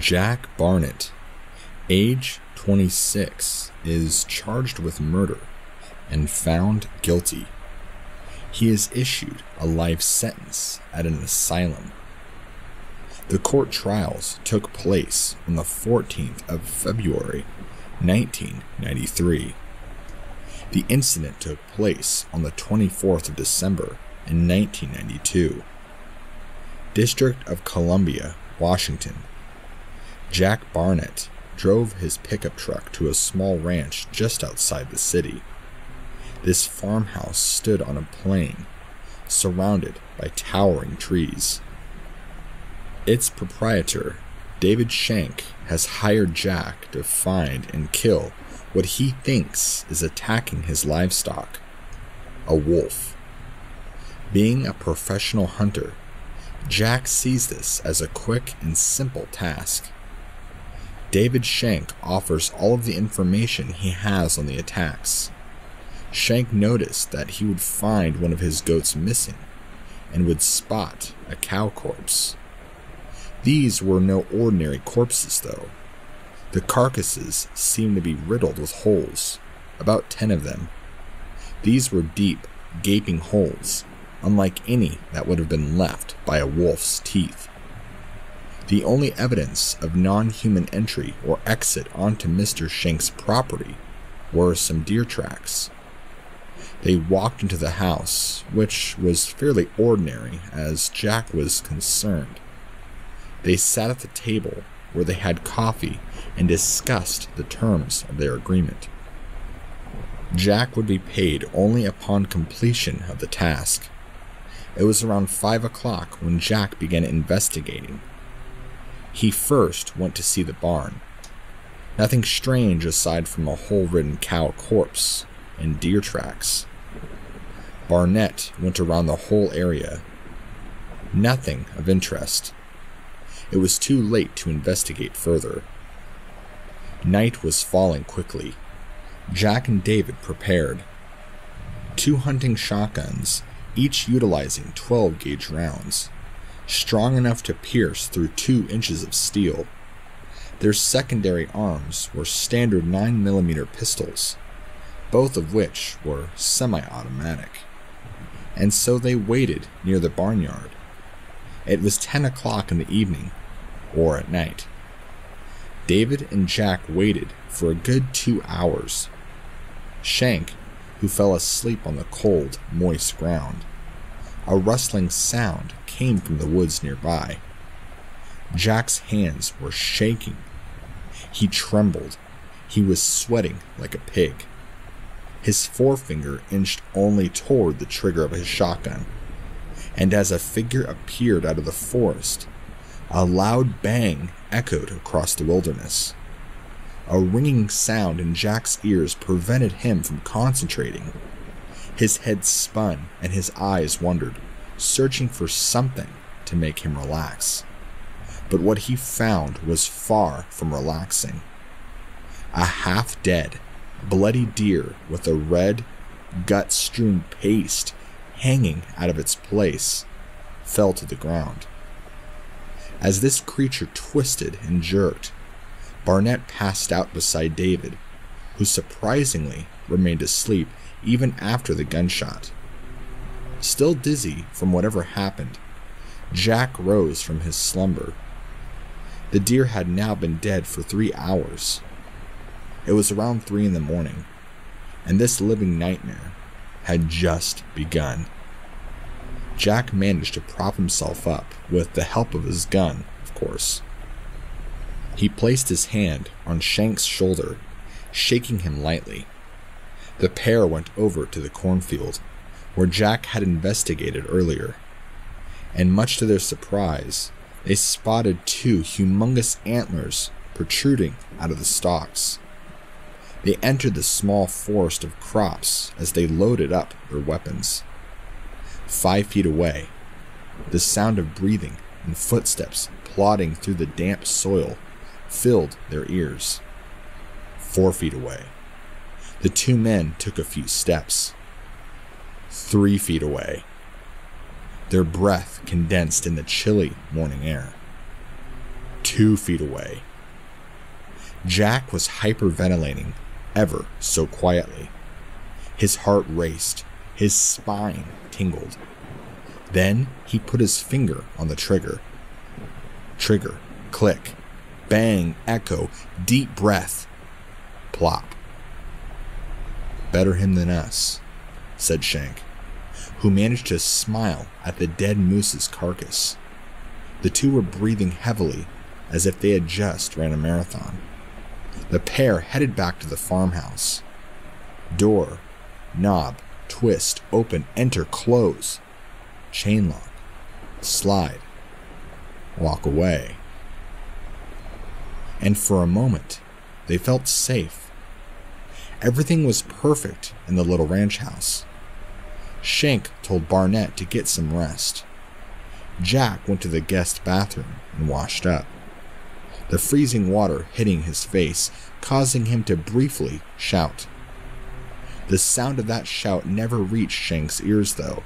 Jack Barnett, age 26, is charged with murder and found guilty. He is issued a life sentence at an asylum. The court trials took place on the 14th of February, 1993. The incident took place on the 24th of December in 1992. District of Columbia, Washington. Jack Barnett drove his pickup truck to a small ranch just outside the city. This farmhouse stood on a plain, surrounded by towering trees. Its proprietor, David Shank, has hired Jack to find and kill what he thinks is attacking his livestock, a wolf. Being a professional hunter, Jack sees this as a quick and simple task. David Shank offers all of the information he has on the attacks. Shank noticed that he would find one of his goats missing and would spot a cow corpse. These were no ordinary corpses, though. The carcasses seemed to be riddled with holes, about 10 of them. These were deep, gaping holes, unlike any that would have been left by a wolf's teeth. The only evidence of non-human entry or exit onto Mr. Shank's property were some deer tracks. They walked into the house, which was fairly ordinary as Jack was concerned. They sat at the table where they had coffee and discussed the terms of their agreement. Jack would be paid only upon completion of the task. It was around 5 o'clock when Jack began investigating. He first went to see the barn. Nothing strange aside from a hole-ridden cow corpse and deer tracks. Barnett went around the whole area. Nothing of interest. It was too late to investigate further. Night was falling quickly. Jack and David prepared. 2 hunting shotguns, each utilizing 12-gauge rounds, strong enough to pierce through 2 inches of steel. Their secondary arms were standard 9mm pistols, both of which were semi-automatic. And so they waited near the barnyard. It was 10 o'clock in the evening, or at night. David and Jack waited for a good 2 hours. Shank, who fell asleep on the cold, moist ground. A rustling sound came from the woods nearby. Jack's hands were shaking. He trembled. He was sweating like a pig. His forefinger inched only toward the trigger of his shotgun. And as a figure appeared out of the forest, a loud bang echoed across the wilderness. A ringing sound in Jack's ears prevented him from concentrating. His head spun and his eyes wandered, searching for something to make him relax. But what he found was far from relaxing. A half-dead, bloody deer with a red, gut-strewn paste hanging out of its place fell to the ground. As this creature twisted and jerked, Barnett passed out beside David, who surprisingly remained asleep even after the gunshot. Still dizzy from whatever happened, Jack rose from his slumber. The deer had now been dead for 3 hours. It was around 3 in the morning, and this living nightmare had just begun. Jack managed to prop himself up with the help of his gun, of course. He placed his hand on Shank's shoulder, shaking him lightly. The pair went over to the cornfield, where Jack had investigated earlier, and much to their surprise, they spotted 2 humongous antlers protruding out of the stalks. They entered the small forest of crops as they loaded up their weapons. 5 feet away, the sound of breathing and footsteps plodding through the damp soil filled their ears. 4 feet away, the 2 men took a few steps. 3 feet away, their breath condensed in the chilly morning air. 2 feet away. Jack was hyperventilating ever so quietly. His heart raced, his spine tingled. Then he put his finger on the trigger. Trigger, click, bang, echo, deep breath, plop. "Better him than us," said Shank, who managed to smile at the dead moose's carcass. The two were breathing heavily, as if they had just ran a marathon. The pair headed back to the farmhouse. Door, knob, twist, open, enter, close. Chain lock, slide, walk away. And for a moment, they felt safe. Everything was perfect in the little ranch house. Shank told Barnett to get some rest. Jack went to the guest bathroom and washed up, the freezing water hitting his face, causing him to briefly shout. The sound of that shout never reached Shank's ears, though.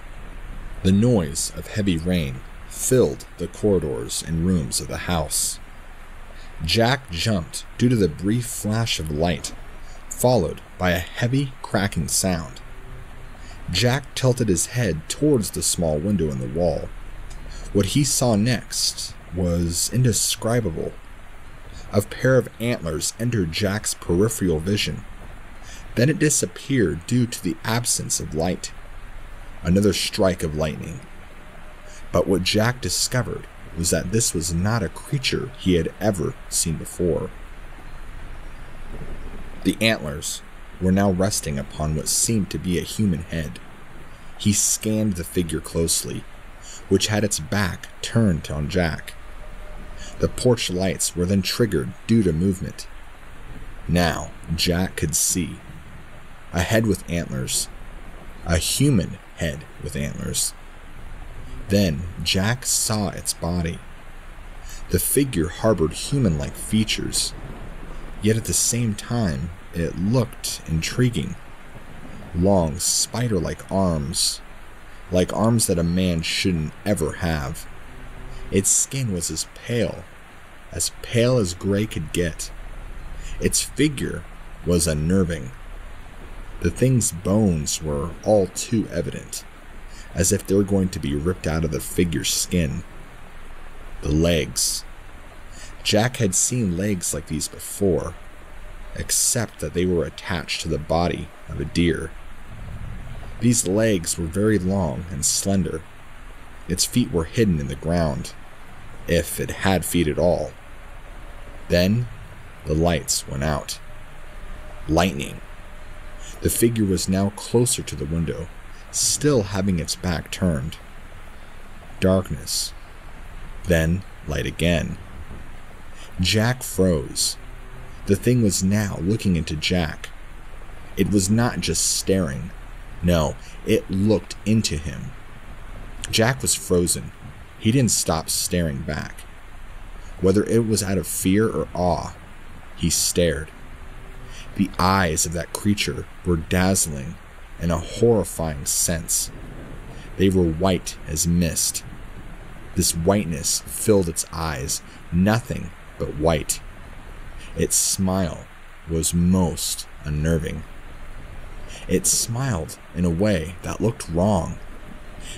The noise of heavy rain filled the corridors and rooms of the house. Jack jumped due to the brief flash of light, followed by a heavy cracking sound. Jack tilted his head towards the small window in the wall. What he saw next was indescribable. A pair of antlers entered Jack's peripheral vision. Then it disappeared due to the absence of light. Another strike of lightning. But what Jack discovered was that this was not a creature he had ever seen before. The antlers were now resting upon what seemed to be a human head. He scanned the figure closely, which had its back turned on Jack. The porch lights were then triggered due to movement. Now Jack could see. A head with antlers. A human head with antlers. Then Jack saw its body. The figure harbored human-like features, yet at the same time it looked intriguing. Long, spider-like arms, like arms that a man shouldn't ever have. Its skin was as pale as gray could get. Its figure was unnerving. The thing's bones were all too evident, as if they were going to be ripped out of the figure's skin. The legs. Jack had seen legs like these before, except that they were attached to the body of a deer. These legs were very long and slender. Its feet were hidden in the ground, if it had feet at all. Then the lights went out. Lightning. The figure was now closer to the window, still having its back turned. Darkness. Then light again. Jack froze. The thing was now looking into Jack. It was not just staring. No, it looked into him. Jack was frozen. He didn't stop staring back. Whether it was out of fear or awe, he stared. The eyes of that creature were dazzling in a horrifying sense. They were white as mist. This whiteness filled its eyes, nothing but white. Its smile was most unnerving. It smiled in a way that looked wrong,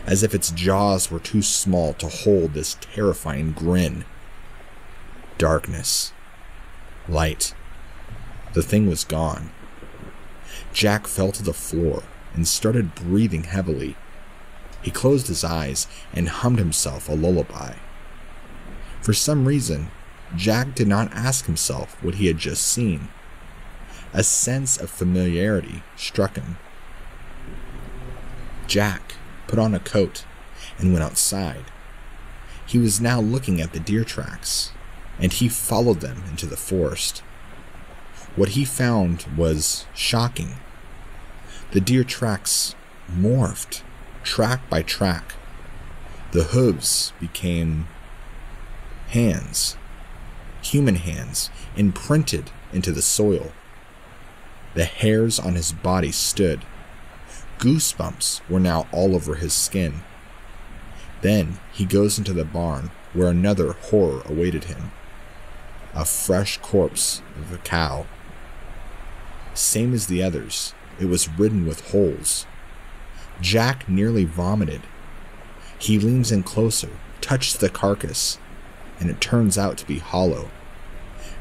as if its jaws were too small to hold this terrifying grin. Darkness. Light. The thing was gone. Jack fell to the floor and started breathing heavily. He closed his eyes and hummed himself a lullaby. For some reason, Jack did not ask himself what he had just seen. A sense of familiarity struck him. Jack put on a coat and went outside. He was now looking at the deer tracks, and he followed them into the forest. What he found was shocking. The deer tracks morphed, track by track. The hooves became hands, human hands, imprinted into the soil. The hairs on his body stood. Goosebumps were now all over his skin. Then he goes into the barn where another horror awaited him. a fresh corpse of a cow. Same as the others, it was ridden with holes. Jack nearly vomited. He leans in closer, touches the carcass, and it turns out to be hollow,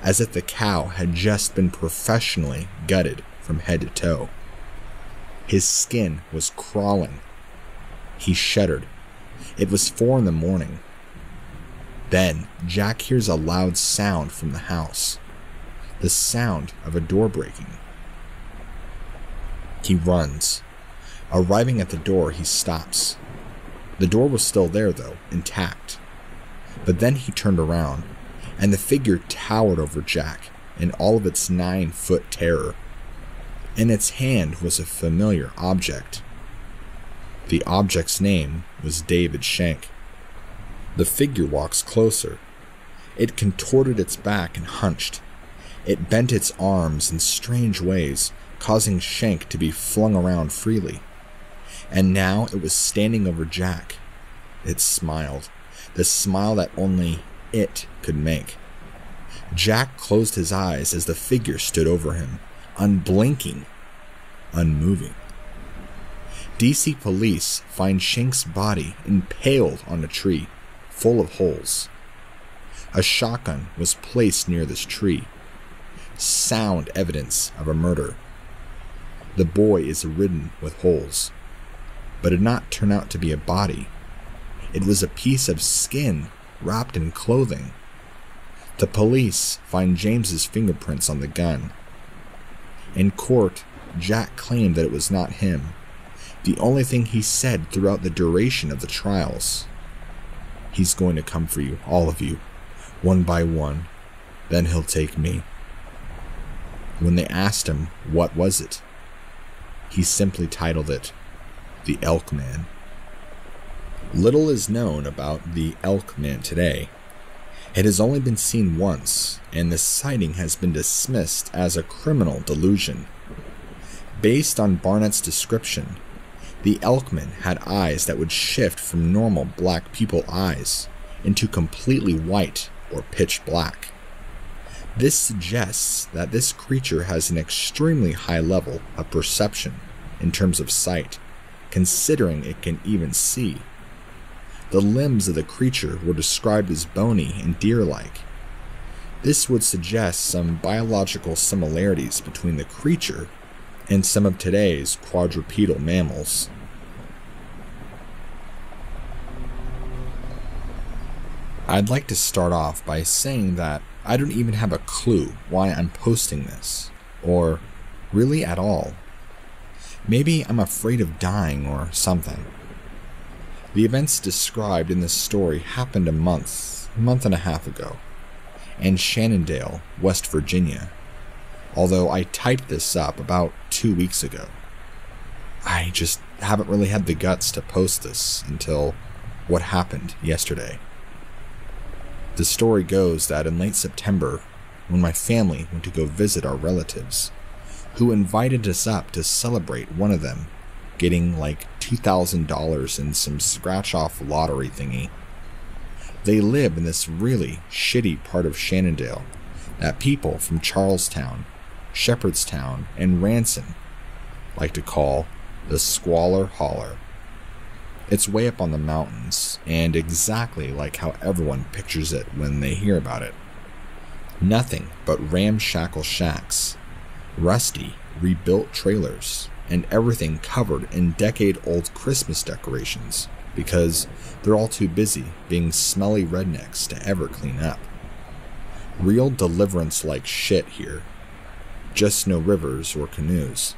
as if the cow had just been professionally gutted from head to toe. His skin was crawling. He shuddered. It was 4 a.m. Then Jack hears a loud sound from the house, the sound of a door breaking. He runs. Arriving at the door, he stops. The door was still there though, intact. But then he turned around, and the figure towered over Jack in all of its 9-foot terror. In its hand was a familiar object. The object's name was David Shank. The figure walks closer. It contorted its back and hunched. It bent its arms in strange ways, causing Shank to be flung around freely. And now it was standing over Jack. It smiled, the smile that only it could make. Jack closed his eyes as the figure stood over him, unblinking, unmoving. DC police find Shank's body impaled on a tree, full of holes. A shotgun was placed near this tree, sound evidence of a murder. The boy is ridden with holes, but it did not turn out to be a body. It was a piece of skin wrapped in clothing. The police find James's fingerprints on the gun. In court, Jack claimed that it was not him. The only thing he said throughout the duration of the trials: "He's going to come for you, all of you, one by one. Then he'll take me." When they asked him what was it, he simply titled it The Elk Man. Little is known about the Elk Man today. It has only been seen once, and the sighting has been dismissed as a criminal delusion. Based on Barnett's description, the Elkman had eyes that would shift from normal black people eyes into completely white or pitch black. This suggests that this creature has an extremely high level of perception in terms of sight, considering it can even see. The limbs of the creature were described as bony and deer-like. This would suggest some biological similarities between the creature and some of today's quadrupedal mammals. I'd like to start off by saying that I don't even have a clue why I'm posting this, or really at all. Maybe I'm afraid of dying or something. The events described in this story happened a month and a half ago, in Shenandoah, West Virginia, although I typed this up about 2 weeks ago. I just haven't really had the guts to post this until what happened yesterday. The story goes that in late September, when my family went to go visit our relatives, who invited us up to celebrate one of them getting like $2,000 in some scratch-off lottery thingy. They live in this really shitty part of Shenandoah that people from Charlestown, Shepherdstown, and Ranson like to call the Squalor Holler. It's way up on the mountains, and exactly like how everyone pictures it when they hear about it. Nothing but ramshackle shacks, rusty, rebuilt trailers, and everything covered in decade-old Christmas decorations because they're all too busy being smelly rednecks to ever clean up. Real Deliverance-like shit here. Just no rivers or canoes.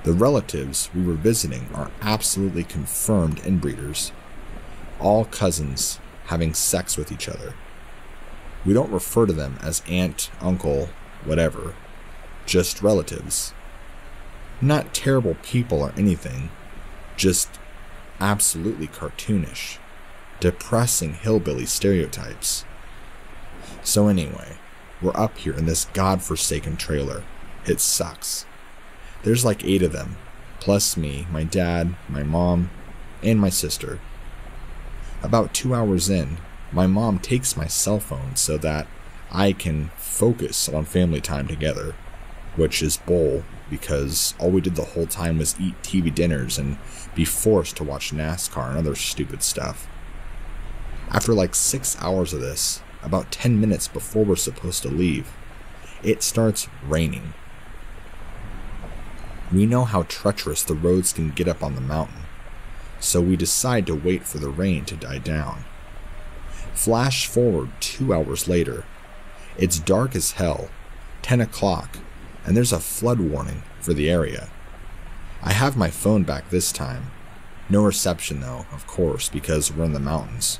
The relatives we were visiting are absolutely confirmed inbreeders. All cousins having sex with each other. We don't refer to them as aunt, uncle, whatever. Just relatives. Not terrible people or anything, just absolutely cartoonish, depressing hillbilly stereotypes. So anyway, we're up here in this godforsaken trailer. It sucks. There's like 8 of them, plus me, my dad, my mom, and my sister. About 2 hours in, my mom takes my cell phone so that I can focus on family time together, which is bull because all we did the whole time was eat TV dinners and be forced to watch NASCAR and other stupid stuff. After like 6 hours of this, about 10 minutes before we're supposed to leave, it starts raining. We know how treacherous the roads can get up on the mountain, so we decide to wait for the rain to die down. Flash forward 2 hours later. It's dark as hell, 10 o'clock, and there's a flood warning for the area. I have my phone back this time. No reception though, of course, because we're in the mountains.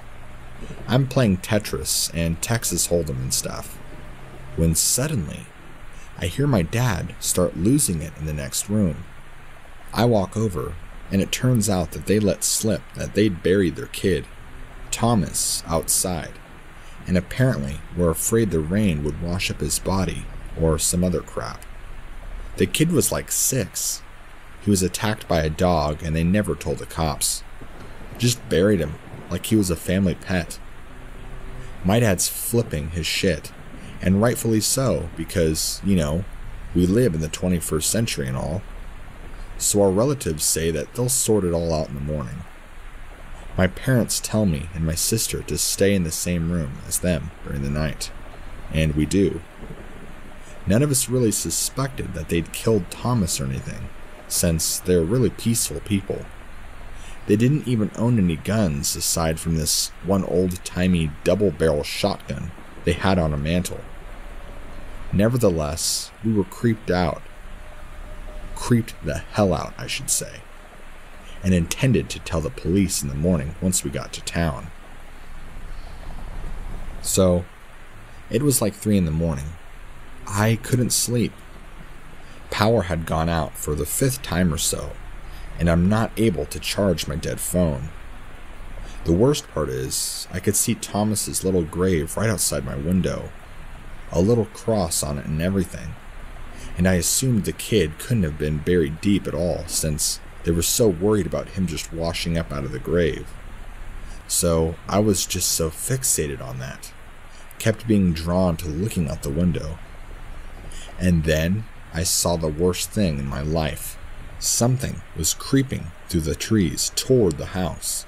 I'm playing Tetris and Texas Hold'em and stuff, when suddenly, I hear my dad start losing it in the next room. I walk over, and it turns out that they let slip that they'd buried their kid, Thomas, outside, and apparently were afraid the rain would wash up his body or some other crap. The kid was like 6. He was attacked by a dog and they never told the cops. Just buried him like he was a family pet. My dad's flipping his shit, and rightfully so because, we live in the 21st century and all. So our relatives say that they'll sort it all out in the morning. My parents tell me and my sister to stay in the same room as them during the night, and we do. None of us really suspected that they'd killed Thomas or anything, since they're really peaceful people. They didn't even own any guns aside from this one old-timey double-barrel shotgun they had on a mantle. Nevertheless, we were creeped the hell out, I should say, and intended to tell the police in the morning once we got to town. So, it was like 3 in the morning. I couldn't sleep. Power had gone out for the 5th time or so, and I'm not able to charge my dead phone. The worst part is, I could see Thomas's little grave right outside my window, a little cross on it and everything, and I assumed the kid couldn't have been buried deep at all since they were so worried about him just washing up out of the grave. So I was just so fixated on that, kept being drawn to looking out the window. And then I saw the worst thing in my life. Something was creeping through the trees toward the house.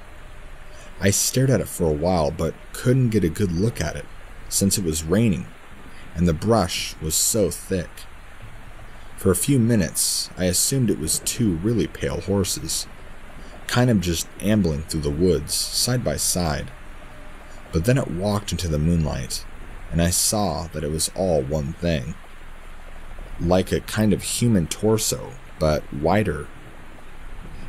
I stared at it for a while but couldn't get a good look at it since it was raining and the brush was so thick. For a few minutes, I assumed it was 2 really pale horses, kind of just ambling through the woods, side by side. But then it walked into the moonlight, and I saw that it was all one thing. Like a kind of human torso, but wider.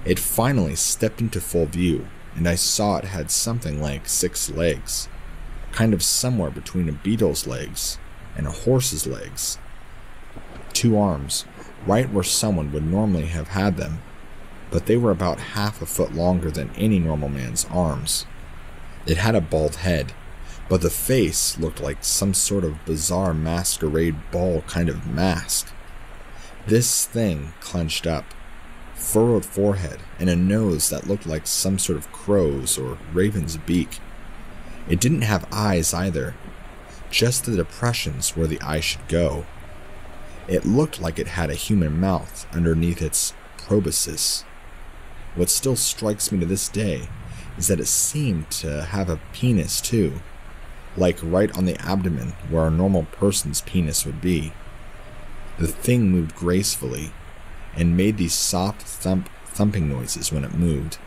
It finally stepped into full view, and I saw it had something like 6 legs, kind of somewhere between a beetle's legs and a horse's legs. 2 arms, right where someone would normally have had them, but they were about half a foot longer than any normal man's arms. It had a bald head, but the face looked like some sort of bizarre masquerade ball kind of mask. This thing clenched up, furrowed forehead, and a nose that looked like some sort of crow's or raven's beak. It didn't have eyes either, just the depressions where the eye should go. It looked like it had a human mouth underneath its proboscis. What still strikes me to this day is that it seemed to have a penis too, like right on the abdomen where a normal person's penis would be. The thing moved gracefully and made these soft thumping noises when it moved.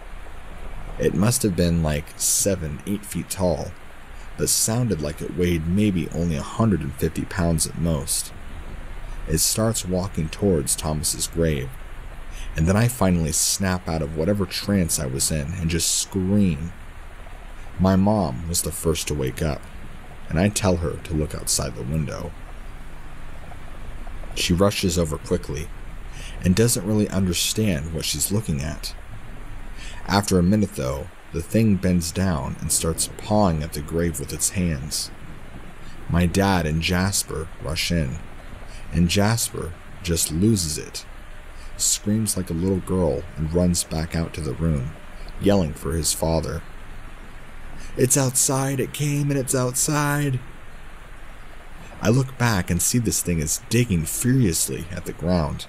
It must have been like 7-8 feet tall, but sounded like it weighed maybe only 150 pounds at most. It starts walking towards Thomas's grave, and then I finally snap out of whatever trance I was in and just scream. My mom was the first to wake up, and I tell her to look outside the window. She rushes over quickly and doesn't really understand what she's looking at. After a minute though, the thing bends down and starts pawing at the grave with its hands. My dad and Jasper rush in, and Jasper just loses it, screams like a little girl and runs back out to the room, yelling for his father. "It's outside, it came and it's outside." I look back and see this thing is digging furiously at the ground,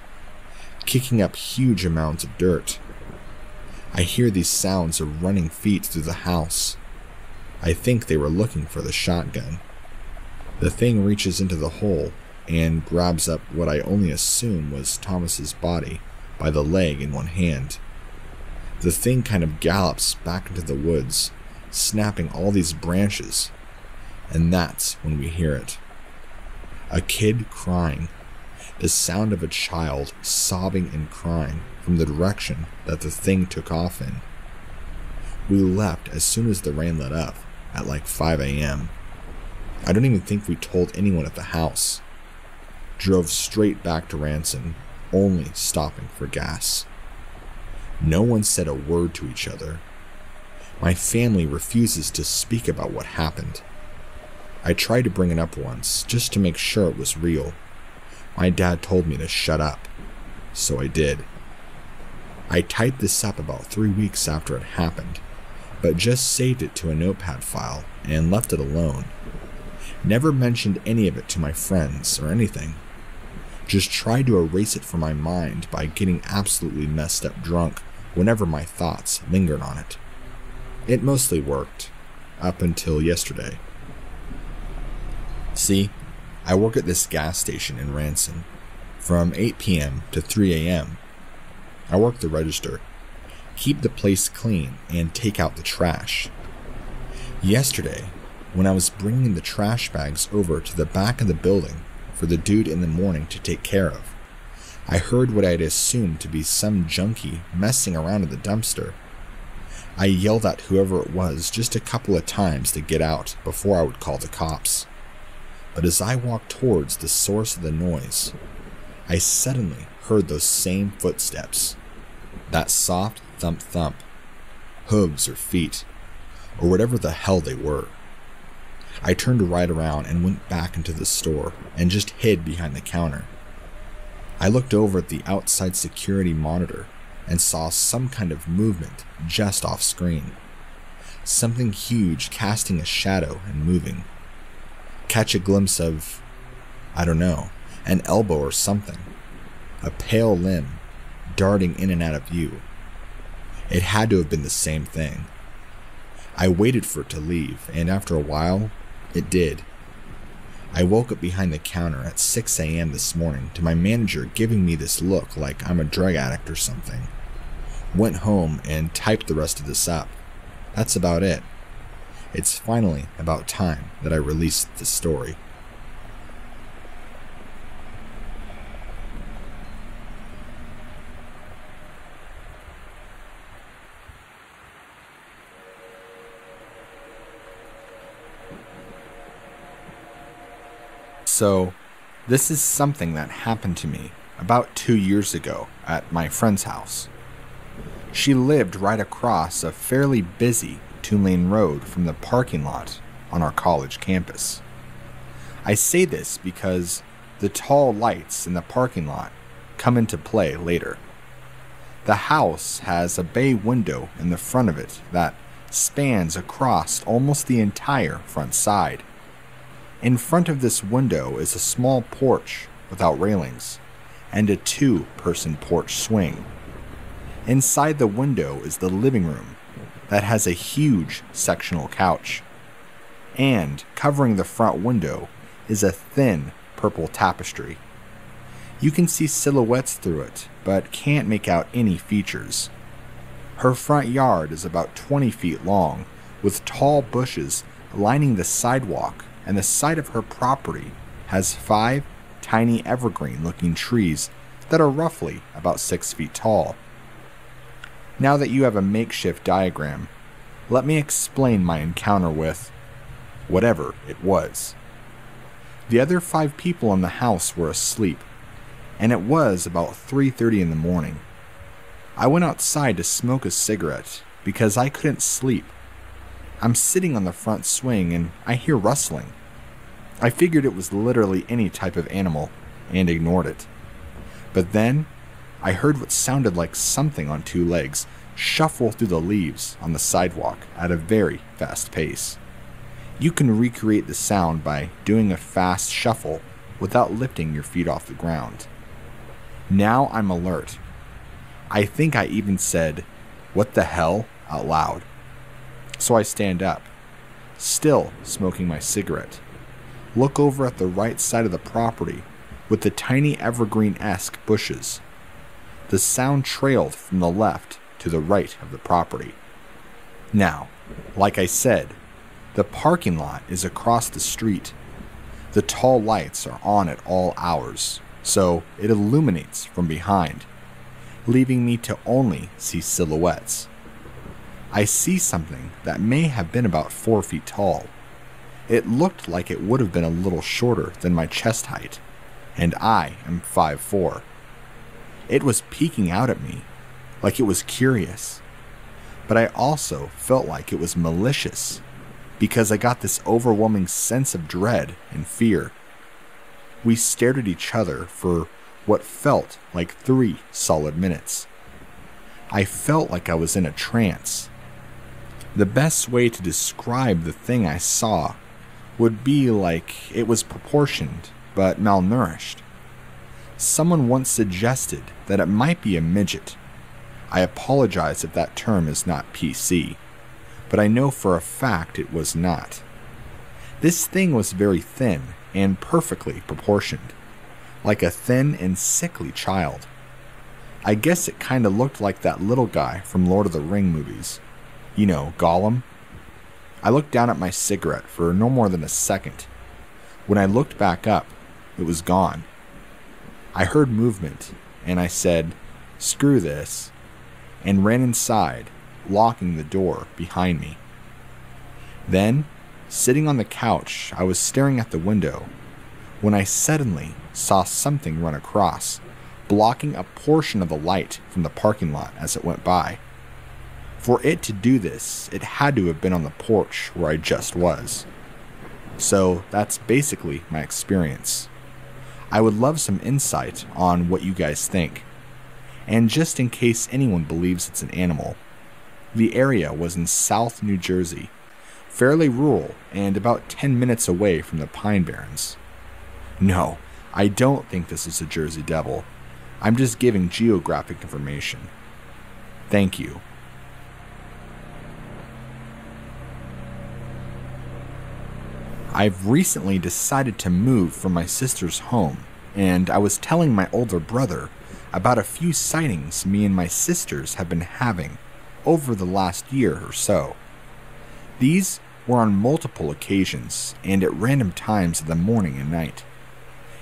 kicking up huge amounts of dirt. I hear these sounds of running feet through the house. I think they were looking for the shotgun. The thing reaches into the hole and grabs up what I only assume was Thomas's body by the leg in one hand. The thing kind of gallops back into the woods, snapping all these branches, and that's when we hear it. A kid crying, the sound of a child sobbing and crying from the direction that the thing took off in. We left as soon as the rain let up at like 5 a.m. I don't even think we told anyone at the house. Drove straight back to Ranson, only stopping for gas. No one said a word to each other. My family refuses to speak about what happened. I tried to bring it up once, just to make sure it was real. My dad told me to shut up, so I did. I typed this up about 3 weeks after it happened, but just saved it to a notepad file and left it alone. Never mentioned any of it to my friends or anything. Just tried to erase it from my mind by getting absolutely messed up drunk whenever my thoughts lingered on it. It mostly worked, up until yesterday. See, I work at this gas station in Ranson, from 8 p.m. to 3 a.m. I work the register, keep the place clean, and take out the trash. Yesterday, when I was bringing the trash bags over to the back of the building for the dude in the morning to take care of, I heard what I had assumed to be some junkie messing around in the dumpster. I yelled at whoever it was just a couple of times to get out before I would call the cops. But as I walked towards the source of the noise, I suddenly heard those same footsteps. That soft thump-thump, hooves or feet, or whatever the hell they were. I turned right around and went back into the store and just hid behind the counter. I looked over at the outside security monitor and saw some kind of movement just off screen. Something huge casting a shadow and moving. Catch a glimpse of, I don't know, an elbow or something. A pale limb darting in and out of view. It had to have been the same thing. I waited for it to leave, and after a while, it did. I woke up behind the counter at 6 a.m. this morning to my manager giving me this look like I'm a drug addict or something. Went home and typed the rest of this up. That's about it. It's finally about time that I released this story. So, this is something that happened to me about 2 years ago at my friend's house. She lived right across a fairly busy 2-lane road from the parking lot on our college campus. I say this because the tall lights in the parking lot come into play later. The house has a bay window in the front of it that spans across almost the entire front side. In front of this window is a small porch without railings and a 2-person porch swing. Inside the window is the living room that has a huge sectional couch. And covering the front window is a thin purple tapestry. You can see silhouettes through it, but can't make out any features. Her front yard is about 20 feet long, with tall bushes lining the sidewalk, and the side of her property has 5 tiny evergreen-looking trees that are roughly about 6 feet tall. Now that you have a makeshift diagram, let me explain my encounter with whatever it was. The other 5 people in the house were asleep, and it was about 3:30 in the morning. I went outside to smoke a cigarette because I couldn't sleep. I'm sitting on the front swing and I hear rustling. I figured it was literally any type of animal and ignored it. But then I heard what sounded like something on 2 legs shuffle through the leaves on the sidewalk at a very fast pace. You can recreate the sound by doing a fast shuffle without lifting your feet off the ground. Now I'm alert. I think I even said, "What the hell?" out loud. So I stand up, still smoking my cigarette, look over at the right side of the property with the tiny evergreen-esque bushes. The sound trailed from the left to the right of the property. Now, like I said, the parking lot is across the street. The tall lights are on at all hours, so it illuminates from behind, leaving me to only see silhouettes. I see something that may have been about 4 feet tall. It looked like it would have been a little shorter than my chest height, and I am 5'4". It was peeking out at me, like it was curious, but I also felt like it was malicious, because I got this overwhelming sense of dread and fear. We stared at each other for what felt like 3 solid minutes. I felt like I was in a trance. The best way to describe the thing I saw would be like it was proportioned but malnourished. Someone once suggested that it might be a midget. I apologize if that term is not PC, but I know for a fact it was not. This thing was very thin and perfectly proportioned, like a thin and sickly child. I guess it kinda looked like that little guy from Lord of the Rings movies. You know, Gollum? I looked down at my cigarette for no more than a second. When I looked back up, it was gone. I heard movement, and I said, "Screw this," and ran inside, locking the door behind me. Then, sitting on the couch, I was staring at the window when I suddenly saw something run across, blocking a portion of the light from the parking lot as it went by. For it to do this, it had to have been on the porch where I just was. So that's basically my experience. I would love some insight on what you guys think. And just in case anyone believes it's an animal, the area was in South New Jersey, fairly rural and about 10 minutes away from the Pine Barrens. No, I don't think this is a Jersey Devil. I'm just giving geographic information. Thank you. I've recently decided to move from my sister's home, and I was telling my older brother about a few sightings me and my sisters have been having over the last year or so. These were on multiple occasions and at random times of the morning and night.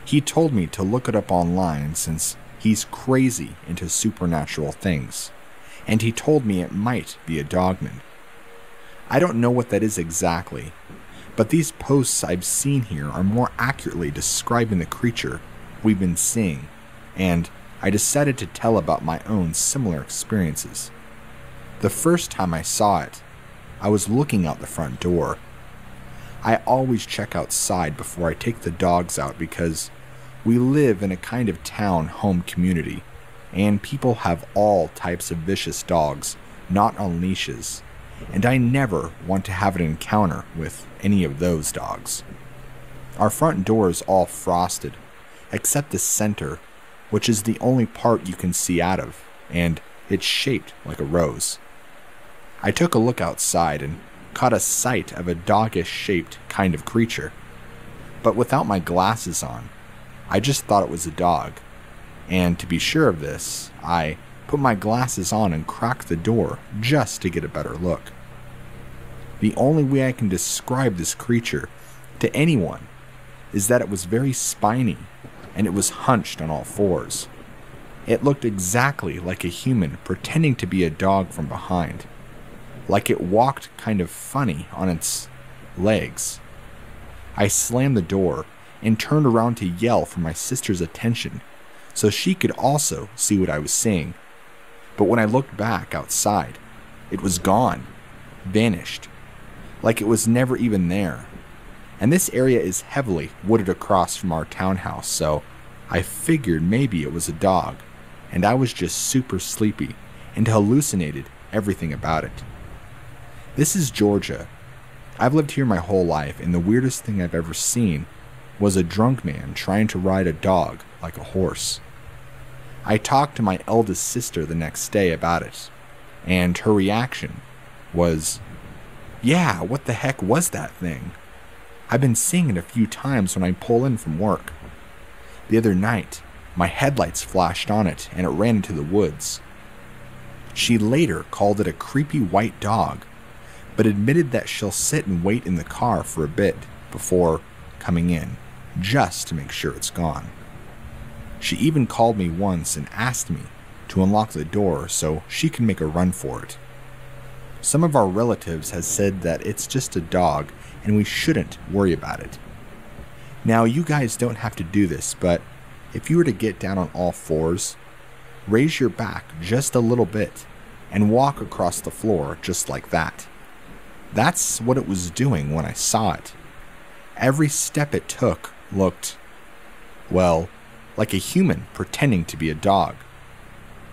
He told me to look it up online since he's crazy into supernatural things, and he told me it might be a Dogman. I don't know what that is exactly, but these posts I've seen here are more accurately describing the creature we've been seeing, and I decided to tell about my own similar experiences. The first time I saw it, I was looking out the front door. I always check outside before I take the dogs out because we live in a kind of town-home community, and people have all types of vicious dogs, not on leashes, and I never want to have an encounter with any of those dogs. Our front door is all frosted, except the center, which is the only part you can see out of, and it's shaped like a rose. I took a look outside and caught a sight of a doggish-shaped kind of creature, but without my glasses on, I just thought it was a dog, and to be sure of this, I put my glasses on and cracked the door just to get a better look. The only way I can describe this creature to anyone is that it was very spiny and it was hunched on all fours. It looked exactly like a human pretending to be a dog from behind, like it walked kind of funny on its legs. I slammed the door and turned around to yell for my sister's attention so she could also see what I was seeing. But when I looked back outside, it was gone, vanished, like it was never even there. And this area is heavily wooded across from our townhouse, so I figured maybe it was a dog, and I was just super sleepy and hallucinated everything about it. This is Georgia. I've lived here my whole life, and the weirdest thing I've ever seen was a drunk man trying to ride a dog like a horse. I talked to my eldest sister the next day about it, and her reaction was, "Yeah, what the heck was that thing? I've been seeing it a few times when I pull in from work. The other night, my headlights flashed on it and it ran into the woods." She later called it a creepy white dog, but admitted that she'll sit and wait in the car for a bit before coming in, just to make sure it's gone. She even called me once and asked me to unlock the door so she can make a run for it. Some of our relatives has said that it's just a dog and we shouldn't worry about it. Now, you guys don't have to do this, but if you were to get down on all fours, raise your back just a little bit and walk across the floor just like that. That's what it was doing when I saw it. Every step it took looked, well, like a human pretending to be a dog.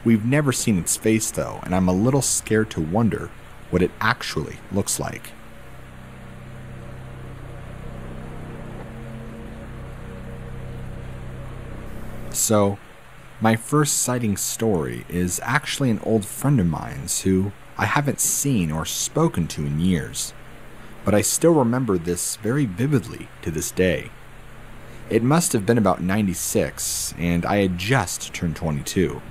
We've never seen its face though, and I'm a little scared to wonder what it actually looks like. So, my first sighting story is actually an old friend of mine's who I haven't seen or spoken to in years, but I still remember this very vividly to this day. It must have been about 96, and I had just turned 22.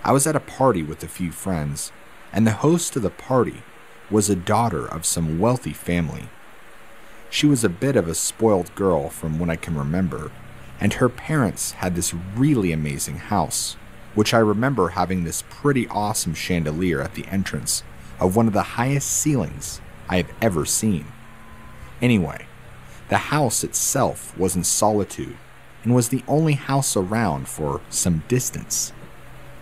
I was at a party with a few friends, and the host of the party was a daughter of some wealthy family. She was a bit of a spoiled girl from what I can remember, and her parents had this really amazing house, which I remember having this pretty awesome chandelier at the entrance of one of the highest ceilings I have ever seen. Anyway, the house itself was in solitude and was the only house around for some distance.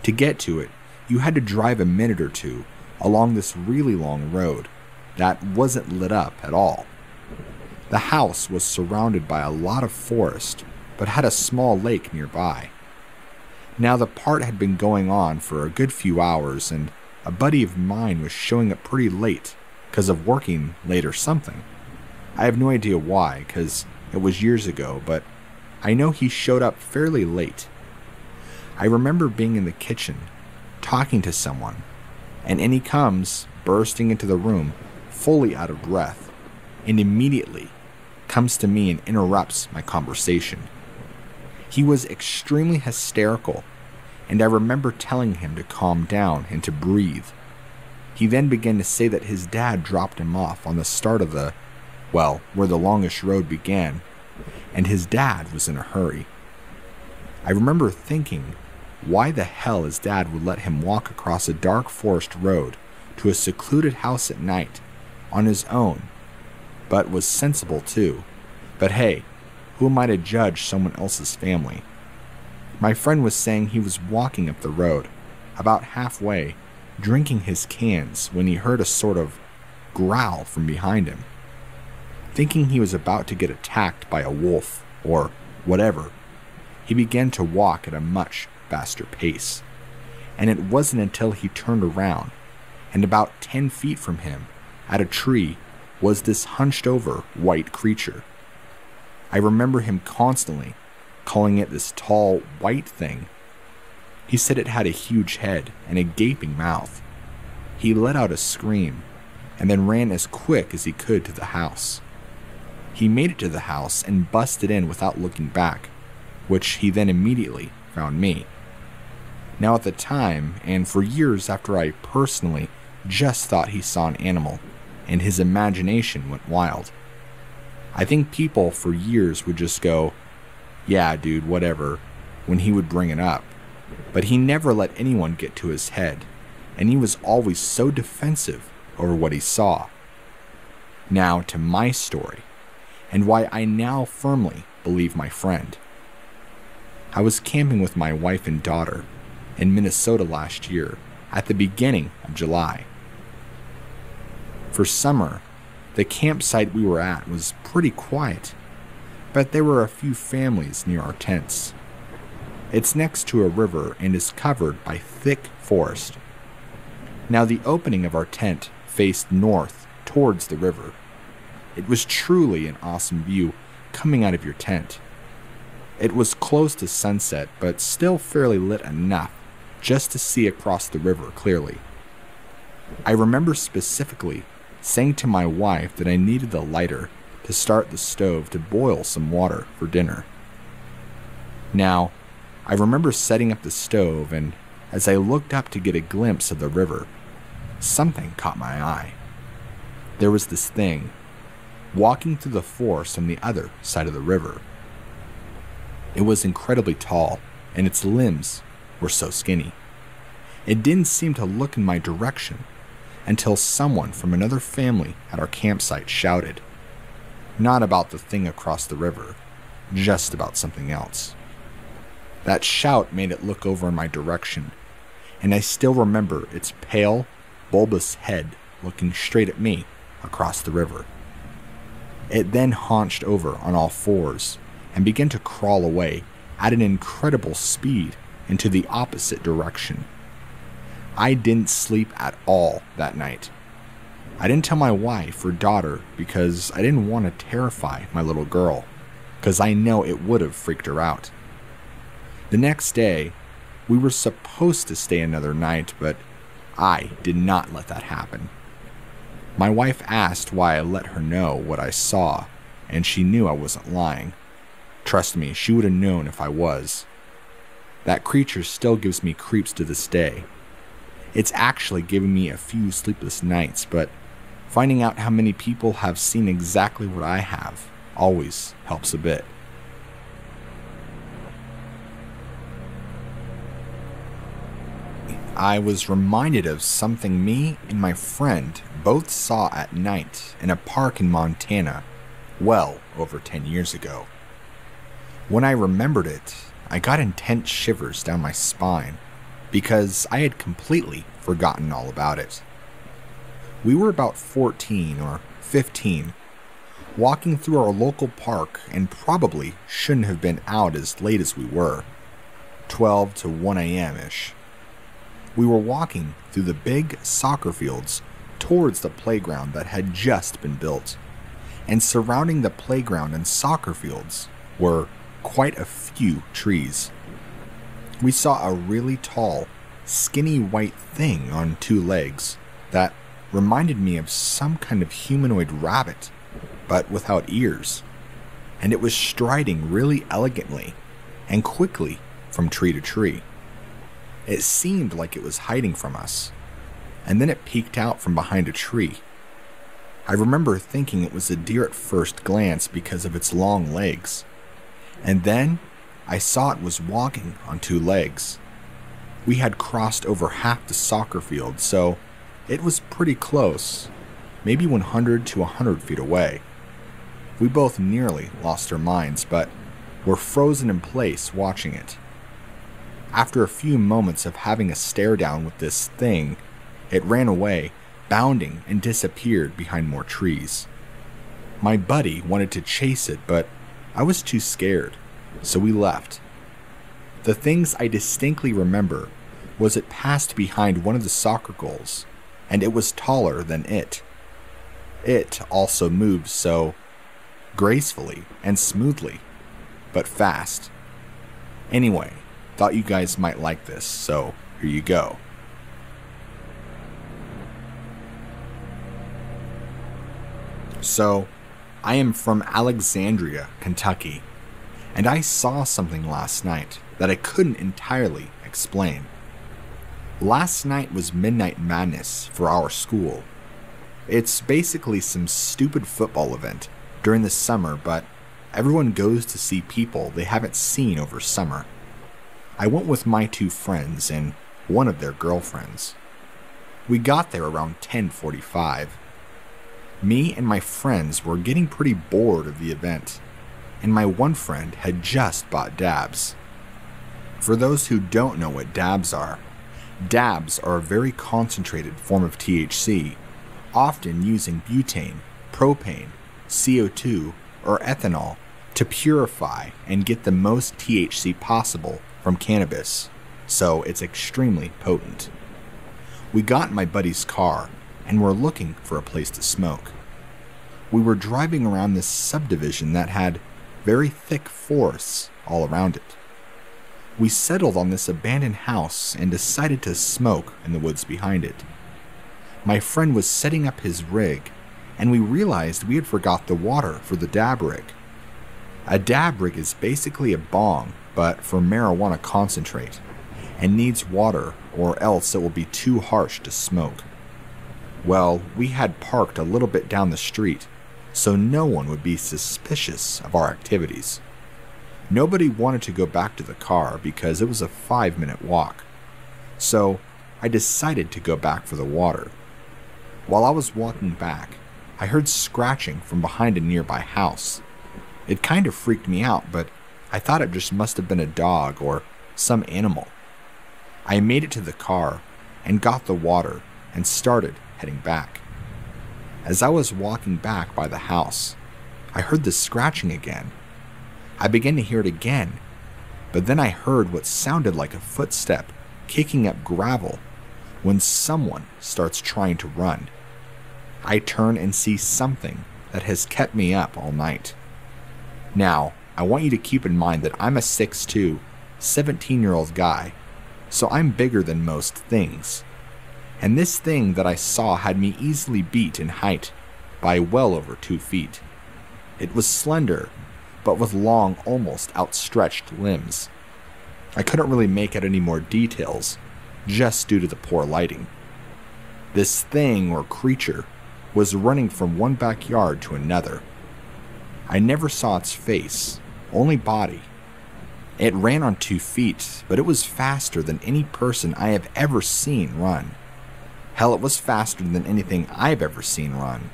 To get to it, you had to drive a minute or two along this really long road that wasn't lit up at all. The house was surrounded by a lot of forest, but had a small lake nearby. Now, the part had been going on for a good few hours, and a buddy of mine was showing up pretty late because of working late or something. I have no idea why, because it was years ago, but I know he showed up fairly late. I remember being in the kitchen, talking to someone, and in he comes, bursting into the room, fully out of breath, and immediately comes to me and interrupts my conversation. He was extremely hysterical, and I remember telling him to calm down and to breathe. He then began to say that his dad dropped him off on the start of where the longest road began, and his dad was in a hurry. I remember thinking why the hell his dad would let him walk across a dark forest road to a secluded house at night on his own, but was sensible too. But hey, who am I to judge someone else's family? My friend was saying he was walking up the road, about halfway, drinking his cans when he heard a sort of growl from behind him. Thinking he was about to get attacked by a wolf or whatever, he began to walk at a much faster pace. And it wasn't until he turned around, and about 10 feet from him, at a tree, was this hunched over white creature. I remember him constantly calling it this tall white thing. He said it had a huge head and a gaping mouth. He let out a scream and then ran as quick as he could to the house. He made it to the house and busted in without looking back, which he then immediately found me. Now, at the time, and for years after, I personally just thought he saw an animal, and his imagination went wild. I think people for years would just go, "Yeah, dude, whatever," when he would bring it up. But he never let anyone get to his head, and he was always so defensive over what he saw. Now to my story, and why I now firmly believe my friend. I was camping with my wife and daughter in Minnesota last year at the beginning of July. For summer, the campsite we were at was pretty quiet, but there were a few families near our tents. It's next to a river and is covered by thick forest. Now, the opening of our tent faced north towards the river, It was truly an awesome view coming out of your tent. It was close to sunset, but still fairly lit enough just to see across the river clearly. I remember specifically saying to my wife that I needed the lighter to start the stove to boil some water for dinner. Now, I remember setting up the stove, and as I looked up to get a glimpse of the river, something caught my eye. There was this thing walking through the forest on the other side of the river. It was incredibly tall, and its limbs were so skinny. It didn't seem to look in my direction until someone from another family at our campsite shouted. Not about the thing across the river, just about something else. That shout made it look over in my direction, and I still remember its pale, bulbous head looking straight at me across the river. It then haunched over on all fours and began to crawl away at an incredible speed into the opposite direction. I didn't sleep at all that night. I didn't tell my wife or daughter because I didn't want to terrify my little girl, because I know it would have freaked her out. The next day, we were supposed to stay another night, but I did not let that happen. My wife asked why I let her know what I saw, and she knew I wasn't lying. Trust me, she would have known if I was. That creature still gives me creeps to this day. It's actually given me a few sleepless nights, but finding out how many people have seen exactly what I have always helps a bit. I was reminded of something me and my friend both saw at night in a park in Montana well over 10 years ago. When I remembered it, I got intense shivers down my spine because I had completely forgotten all about it. We were about 14 or 15, walking through our local park and probably shouldn't have been out as late as we were, 12 to 1 a.m.-ish. We were walking through the big soccer fields towards the playground that had just been built, and surrounding the playground and soccer fields were quite a few trees. We saw a really tall, skinny white thing on 2 legs that reminded me of some kind of humanoid rabbit, but without ears, and it was striding really elegantly and quickly from tree to tree. It seemed like it was hiding from us, and then it peeked out from behind a tree. I remember thinking it was a deer at first glance because of its long legs, and then I saw it was walking on 2 legs. We had crossed over half the soccer field, so it was pretty close, maybe 100 to 100 feet away. We both nearly lost our minds, but were frozen in place watching it. After a few moments of having a stare down with this thing, it ran away, bounding, and disappeared behind more trees. My buddy wanted to chase it, but I was too scared, so we left. The things I distinctly remember was it passed behind one of the soccer goals, and it was taller than it. It also moved so gracefully and smoothly, but fast. Anyway, thought you guys might like this, so here you go. So, I am from Alexandria, Kentucky, and I saw something last night that I couldn't entirely explain. Last night was Midnight Madness for our school. It's basically some stupid football event during the summer, but everyone goes to see people they haven't seen over summer. I went with my 2 friends and one of their girlfriends. We got there around 10:45. Me and my friends were getting pretty bored of the event, and my one friend had just bought dabs. For those who don't know what dabs are a very concentrated form of THC, often using butane, propane, CO2, or ethanol to purify and get the most THC possible from cannabis, so it's extremely potent. We got in my buddy's car and were looking for a place to smoke. We were driving around this subdivision that had very thick forests all around it. We settled on this abandoned house and decided to smoke in the woods behind it. My friend was setting up his rig, and we realized we had forgot the water for the dab rig. A dab rig is basically a bong, but for marijuana concentrate, and needs water or else it will be too harsh to smoke. Well, we had parked a little bit down the street, so no one would be suspicious of our activities. Nobody wanted to go back to the car because it was a 5-minute walk, so I decided to go back for the water. While I was walking back, I heard scratching from behind a nearby house. It kind of freaked me out, but I thought it just must have been a dog or some animal. I made it to the car and got the water and started heading back. As I was walking back by the house, I heard the scratching again. I began to hear it again, but then I heard what sounded like a footstep kicking up gravel when someone starts trying to run. I turn and see something that has kept me up all night. Now, I want you to keep in mind that I'm a 6'2", 17-year-old guy, so I'm bigger than most things. And this thing that I saw had me easily beat in height by well over 2 feet. It was slender, but with long, almost outstretched limbs. I couldn't really make out any more details, just due to the poor lighting. This thing or creature was running from one backyard to another. I never saw its face, only body. It ran on 2 feet, but it was faster than any person I have ever seen run. Hell, it was faster than anything I've ever seen run.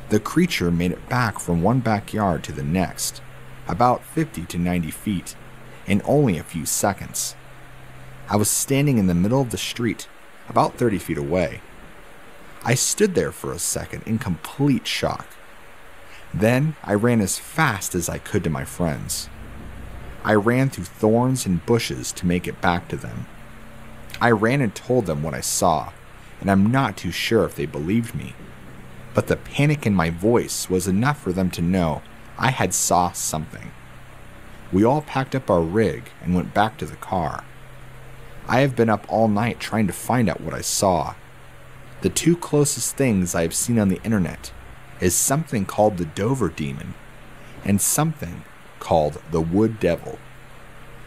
The creature made it back from one backyard to the next, about 50 to 90 feet, in only a few seconds. I was standing in the middle of the street, about 30 feet away. I stood there for a second in complete shock. Then I ran as fast as I could to my friends. I ran through thorns and bushes to make it back to them. I ran and told them what I saw, and I'm not too sure if they believed me. But the panic in my voice was enough for them to know I had saw something. We all packed up our rig and went back to the car. I have been up all night trying to find out what I saw. The 2 closest things I have seen on the internet is something called the Dover Demon and something called the Wood Devil.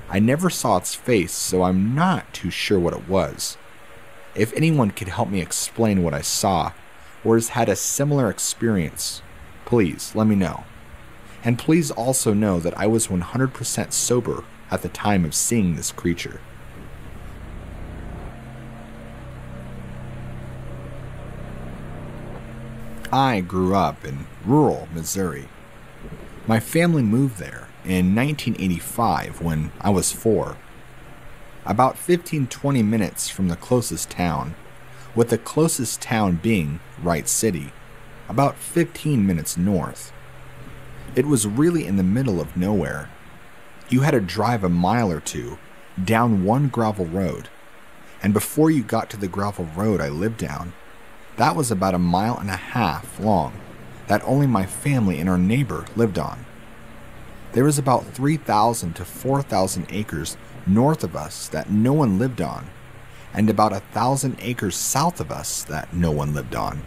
I never saw its face, so I'm not too sure what it was. If anyone could help me explain what I saw, or has had a similar experience, please let me know. And please also know that I was 100% sober at the time of seeing this creature. I grew up in rural Missouri. My family moved there in 1985 when I was 4. About 15-20 minutes from the closest town, with the closest town being Wright City, about 15 minutes north. It was really in the middle of nowhere. You had to drive a mile or two down one gravel road, and before you got to the gravel road I lived down, that was about 1.5 miles long that only my family and our neighbor lived on. There was about 3,000 to 4,000 acres north of us that no one lived on, and about 1,000 acres south of us that no one lived on.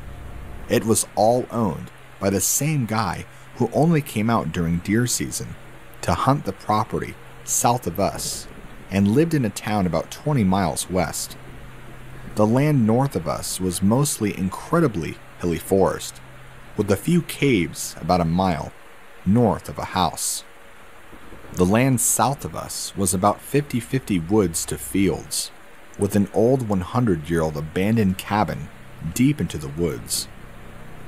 It was all owned by the same guy who only came out during deer season to hunt the property south of us and lived in a town about 20 miles west. The land north of us was mostly incredibly hilly forest, with a few caves about 1 mile north of a house. The land south of us was about 50-50 woods to fields, with an old 100-year-old abandoned cabin deep into the woods.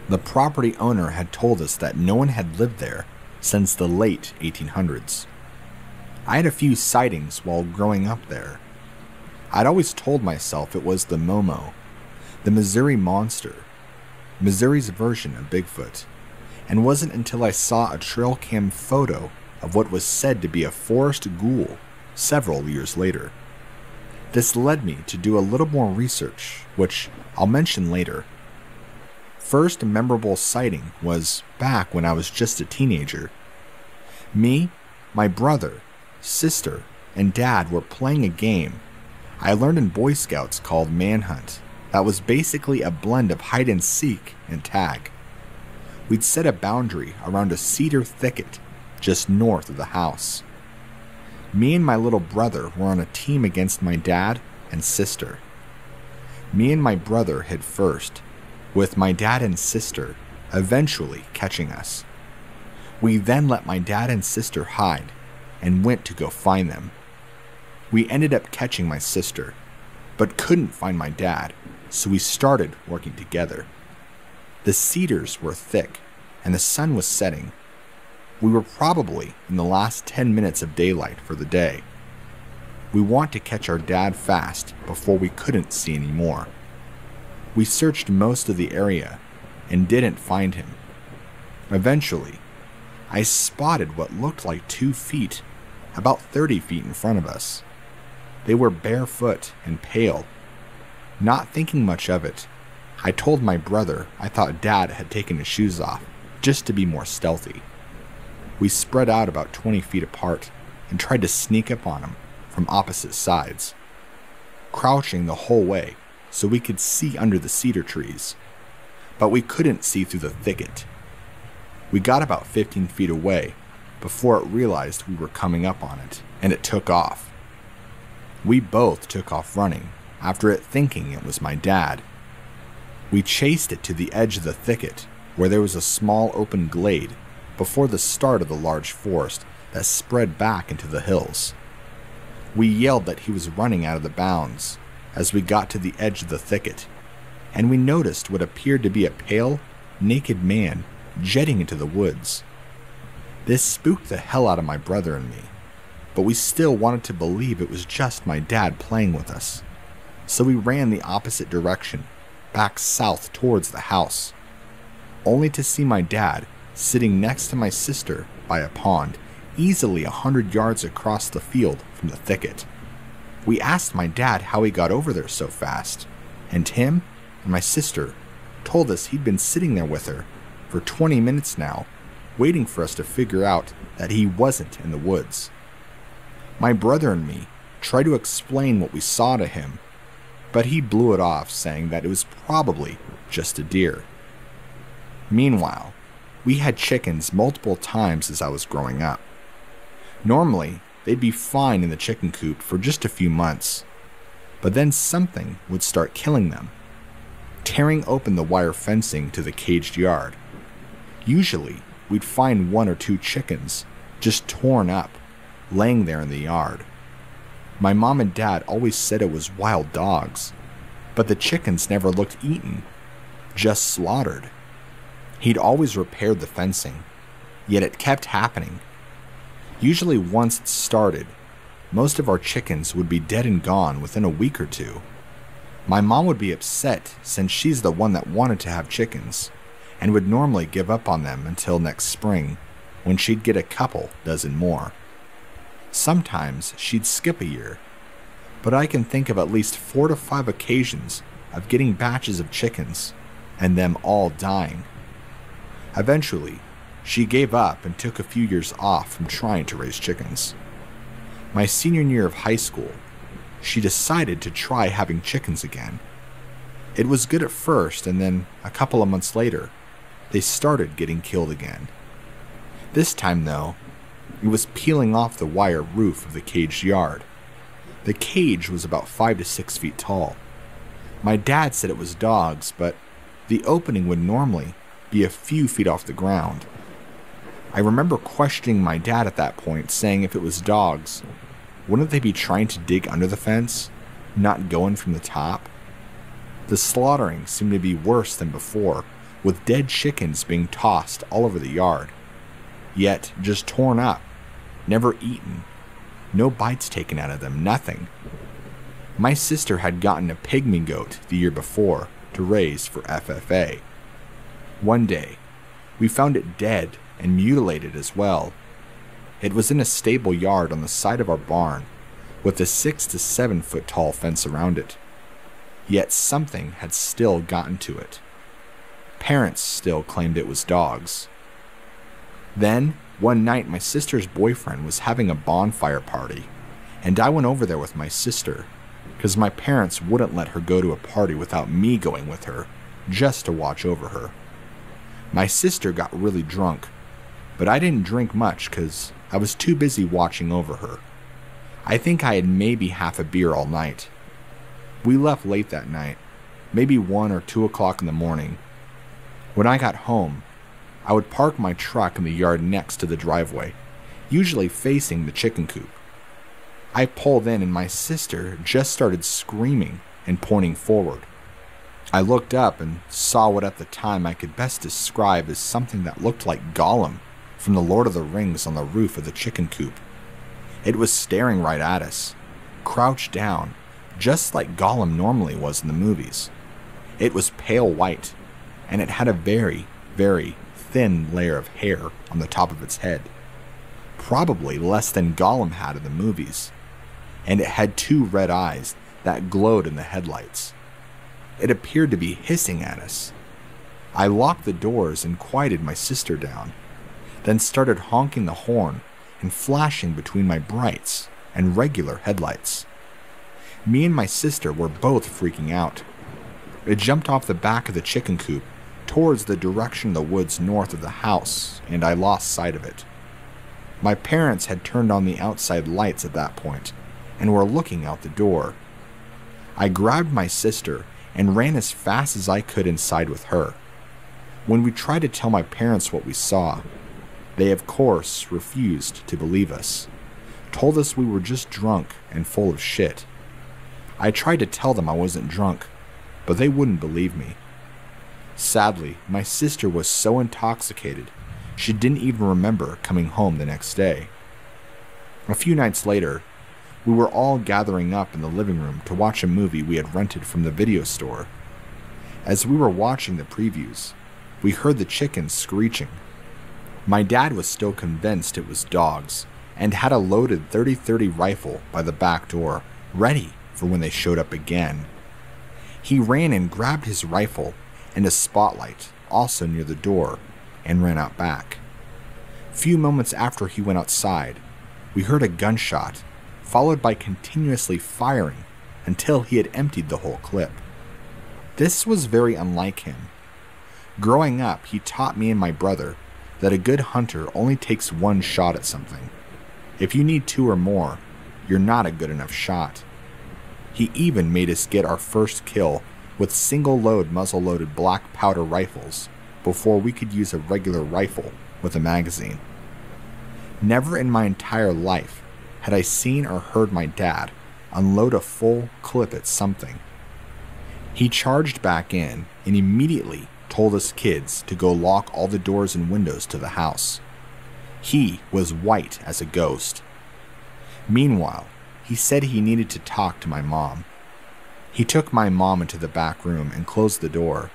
The property owner had told us that no one had lived there since the late 1800s. I had a few sightings while growing up there. I'd always told myself it was the Momo, the Missouri Monster, Missouri's version of Bigfoot, and wasn't until I saw a trail cam photo of what was said to be a forest ghoul several years later. This led me to do a little more research, which I'll mention later. first memorable sighting was back when I was just a teenager. Me, my brother, sister, and dad were playing a game I learned in Boy Scouts called Manhunt that was basically a blend of hide and seek and tag. We'd set a boundary around a cedar thicket just north of the house. Me and my little brother were on a team against my dad and sister. Me and my brother hid first, with my dad and sister eventually catching us. We then let my dad and sister hide and went to go find them. We ended up catching my sister, but couldn't find my dad, so we started working together. The cedars were thick, and the sun was setting. We were probably in the last 10 minutes of daylight for the day. We want to catch our dad fast before we couldn't see anymore. We searched most of the area and didn't find him. Eventually, I spotted what looked like 2 feet, about 30 feet in front of us. They were barefoot and pale. Not thinking much of it, I told my brother I thought Dad had taken his shoes off, just to be more stealthy. We spread out about 20 feet apart and tried to sneak up on him from opposite sides, crouching the whole way so we could see under the cedar trees, but we couldn't see through the thicket. We got about 15 feet away before it realized we were coming up on it, and it took off. We both took off running after it thinking it was my dad. We chased it to the edge of the thicket where there was a small open glade before the start of the large forest that spread back into the hills. We yelled that he was running out of the bounds as we got to the edge of the thicket, and we noticed what appeared to be a pale, naked man jetting into the woods. This spooked the hell out of my brother and me, but we still wanted to believe it was just my dad playing with us. So we ran the opposite direction, back south towards the house, only to see my dad sitting next to my sister by a pond, easily 100 yards across the field from the thicket. We asked my dad how he got over there so fast, and him and my sister told us he'd been sitting there with her for 20 minutes now, waiting for us to figure out that he wasn't in the woods. My brother and me tried to explain what we saw to him, but he blew it off, saying that it was probably just a deer. Meanwhile, we had chickens multiple times as I was growing up. Normally, they'd be fine in the chicken coop for just a few months, but then something would start killing them, tearing open the wire fencing to the caged yard. Usually, we'd find 1 or 2 chickens just torn up, laying there in the yard. My mom and dad always said it was wild dogs, but the chickens never looked eaten, just slaughtered. He'd always repaired the fencing, yet it kept happening. Usually once it started, most of our chickens would be dead and gone within a week or 2. My mom would be upset since she's the one that wanted to have chickens, and would normally give up on them until next spring, when she'd get a couple dozen more. Sometimes she'd skip a year, but I can think of at least 4 to 5 occasions of getting batches of chickens, and them all dying. Eventually, she gave up and took a few years off from trying to raise chickens. My senior year of high school, she decided to try having chickens again. It was good at first, and then a couple of months later, they started getting killed again. This time, though, it was peeling off the wire roof of the caged yard. The cage was about 5 to 6 feet tall. My dad said it was dogs, but the opening would normally be a few feet off the ground. I remember questioning my dad at that point, saying if it was dogs, wouldn't they be trying to dig under the fence, not going from the top? The slaughtering seemed to be worse than before, with dead chickens being tossed all over the yard, yet just torn up, never eaten, no bites taken out of them, nothing. My sister had gotten a pygmy goat the year before to raise for FFA. One day, we found it dead and mutilated as well. It was in a stable yard on the side of our barn, with a 6 to 7 foot tall fence around it. Yet something had still gotten to it. Parents still claimed it was dogs. Then, one night my sister's boyfriend was having a bonfire party, and I went over there with my sister, because my parents wouldn't let her go to a party without me going with her, just to watch over her. My sister got really drunk, but I didn't drink much because I was too busy watching over her. I think I had maybe half a beer all night. We left late that night, maybe 1 or 2 o'clock in the morning. When I got home, I would park my truck in the yard next to the driveway, usually facing the chicken coop. I pulled in and my sister just started screaming and pointing forward. I looked up and saw what at the time I could best describe as something that looked like Gollum from the Lord of the Rings on the roof of the chicken coop. It was staring right at us, crouched down, just like Gollum normally was in the movies. It was pale white, and it had a very, very thin layer of hair on the top of its head, probably less than Gollum had in the movies, and it had 2 red eyes that glowed in the headlights. It appeared to be hissing at us. I locked the doors and quieted my sister down, then started honking the horn and flashing between my brights and regular headlights. Me and my sister were both freaking out. It jumped off the back of the chicken coop towards the direction of the woods north of the house, and I lost sight of it. My parents had turned on the outside lights at that point and were looking out the door. I grabbed my sister and ran as fast as I could inside with her. When we tried to tell my parents what we saw, they of course refused to believe us, told us we were just drunk and full of shit. I tried to tell them I wasn't drunk, but they wouldn't believe me. Sadly, my sister was so intoxicated, she didn't even remember coming home the next day. A few nights later, we were all gathering up in the living room to watch a movie we had rented from the video store. As we were watching the previews, we heard the chickens screeching. My dad was still convinced it was dogs and had a loaded .30-30 rifle by the back door, ready for when they showed up again. He ran and grabbed his rifle and a spotlight, also near the door, and ran out back. Few moments after he went outside, we heard a gunshot, followed by continuously firing until he had emptied the whole clip. This was very unlike him. Growing up, he taught me and my brother that a good hunter only takes 1 shot at something. If you need 2 or more, you're not a good enough shot. He even made us get our first kill with single-load muzzle-loaded black powder rifles before we could use a regular rifle with a magazine. Never in my entire life had I seen or heard my dad unload a full clip at something. He charged back in and immediately told us kids to go lock all the doors and windows to the house. He was white as a ghost. Meanwhile, he said he needed to talk to my mom. He took my mom into the back room and closed the door,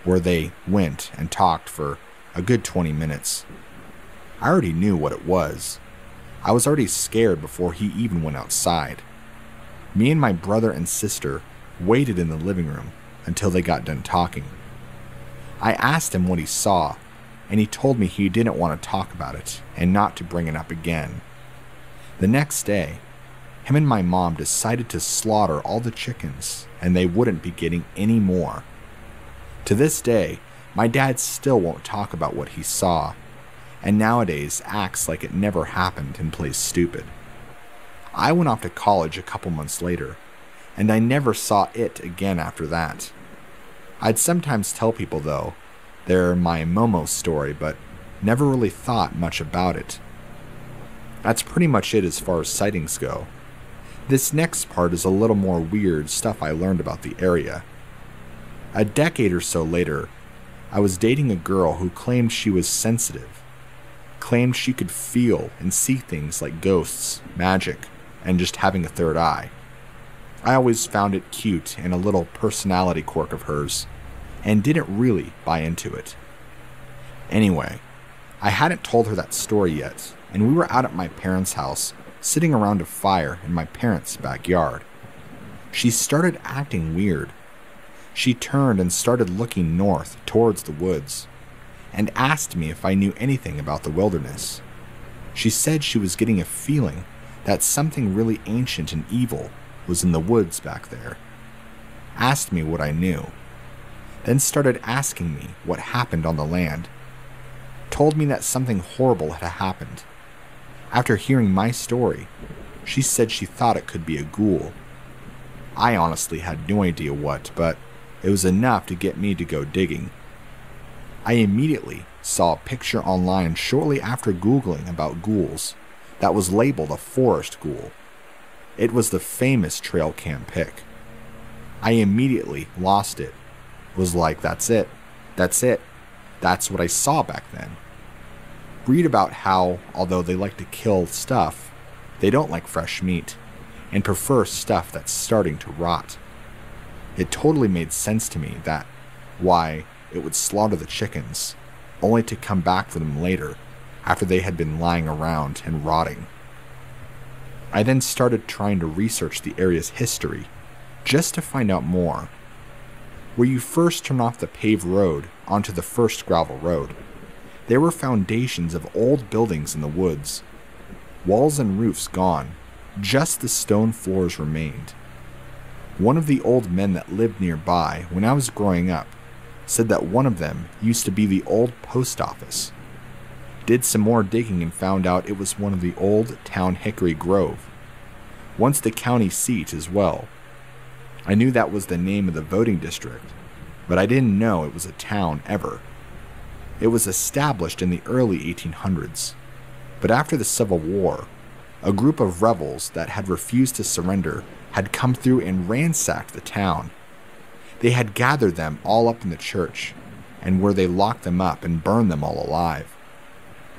where they went and talked for a good 20 minutes. I already knew what it was. I was already scared before he even went outside. Me and my brother and sister waited in the living room until they got done talking. I asked him what he saw, and he told me he didn't want to talk about it and not to bring it up again. The next day, him and my mom decided to slaughter all the chickens, and they wouldn't be getting any more. To this day, my dad still won't talk about what he saw, and nowadays acts like it never happened and plays stupid. I went off to college a couple months later, and I never saw it again after that. I'd sometimes tell people, though, they're my Momo story, but never really thought much about it. That's pretty much it as far as sightings go. This next part is a little more weird stuff I learned about the area. A decade or so later, I was dating a girl who claimed she was sensitive, claimed she could feel and see things like ghosts, magic, and just having a third eye. I always found it cute and a little personality quirk of hers, and didn't really buy into it. Anyway, I hadn't told her that story yet, and we were out at my parents' house, sitting around a fire in my parents' backyard. She started acting weird. She turned and started looking north towards the woods, and asked me if I knew anything about the wilderness. She said she was getting a feeling that something really ancient and evil was in the woods back there. Asked me what I knew, then started asking me what happened on the land. Told me that something horrible had happened. After hearing my story, she said she thought it could be a ghoul. I honestly had no idea what, but it was enough to get me to go digging. I immediately saw a picture online shortly after Googling about ghouls that was labeled a forest ghoul. It was the famous trail cam pic. I immediately lost it. Was like, that's it. That's what I saw back then. Read about how, although they like to kill stuff, they don't like fresh meat, and prefer stuff that's starting to rot. It totally made sense to me that why it would slaughter the chickens, only to come back for them later, after they had been lying around and rotting. I then started trying to research the area's history, just to find out more. Where you first turn off the paved road onto the first gravel road, there were foundations of old buildings in the woods. Walls and roofs gone, just the stone floors remained. One of the old men that lived nearby when I was growing up said that one of them used to be the old post office. Did some more digging and found out it was one of the old town Hickory Grove, once the county seat as well. I knew that was the name of the voting district, but I didn't know it was a town ever. It was established in the early 1800s, but after the Civil War, a group of rebels that had refused to surrender had come through and ransacked the town. They had gathered them all up in the church, and where they locked them up and burned them all alive.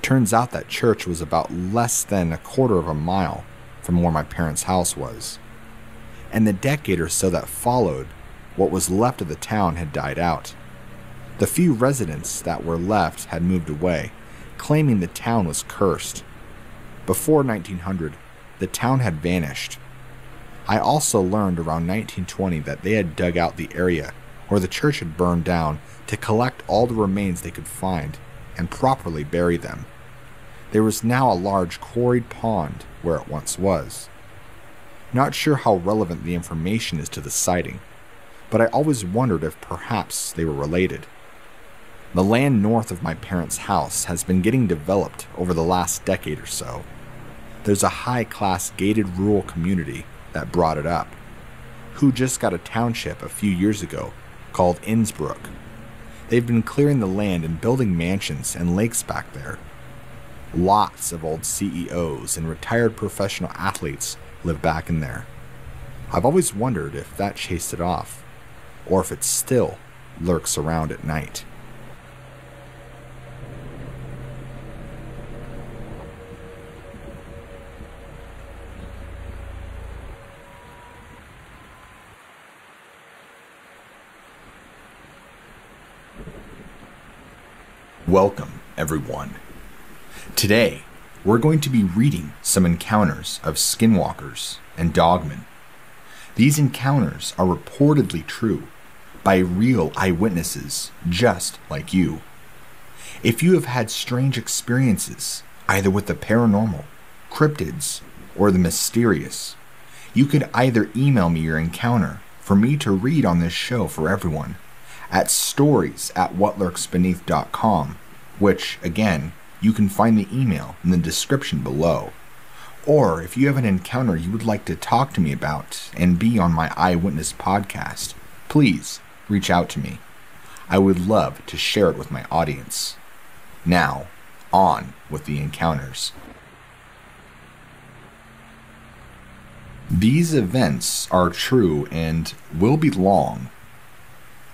Turns out that church was about less than a quarter of a mile from where my parents' house was. And the decade or so that followed, what was left of the town had died out. The few residents that were left had moved away, claiming the town was cursed. Before 1900, the town had vanished. I also learned around 1920 that they had dug out the area where the church had burned down to collect all the remains they could find and properly bury them. There was now a large quarried pond where it once was. Not sure how relevant the information is to the sighting, but I always wondered if perhaps they were related. The land north of my parents' house has been getting developed over the last decade or so. There's a high-class gated rural community that brought it up, who just got a township a few years ago called Innsbruck. They've been clearing the land and building mansions and lakes back there. Lots of old CEOs and retired professional athletes live back in there. I've always wondered if that chased it off, or if it still lurks around at night. Welcome, everyone. Today, we're going to be reading some encounters of Skinwalkers and Dogman. These encounters are reportedly true by real eyewitnesses just like you. If you have had strange experiences, either with the paranormal, cryptids, or the mysterious, you could either email me your encounter for me to read on this show for everyone at stories@whatlurksbeneath.com, which, again, you can find the email in the description below. Or if you have an encounter you would like to talk to me about and be on my Eyewitness podcast, please reach out to me. I would love to share it with my audience. Now, on with the encounters. These events are true and will be long.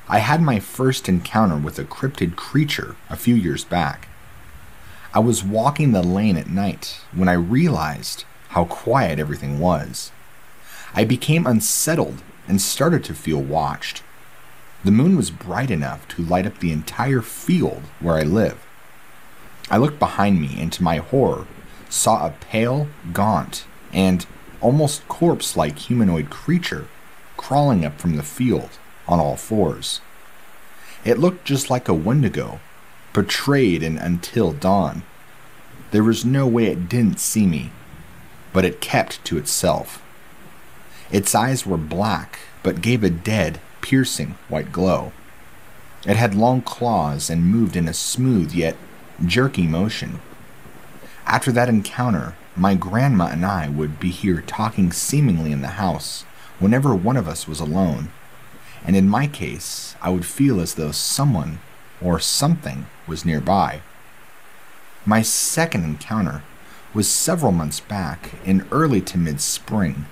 I had my first encounter with a cryptid creature a few years back. I was walking the lane at night when I realized how quiet everything was. I became unsettled and started to feel watched. The moon was bright enough to light up the entire field where I live. I looked behind me and to my horror saw a pale, gaunt, and almost corpse-like humanoid creature crawling up from the field on all fours. It looked just like a Wendigo, portrayed in Until Dawn. There was no way it didn't see me, but it kept to itself. Its eyes were black, but gave a dead, piercing white glow. It had long claws and moved in a smooth yet jerky motion. After that encounter, my grandma and I would be here talking seemingly in the house whenever one of us was alone, and in my case, I would feel as though someone or something was nearby. My second encounter was several months back in early to mid-spring,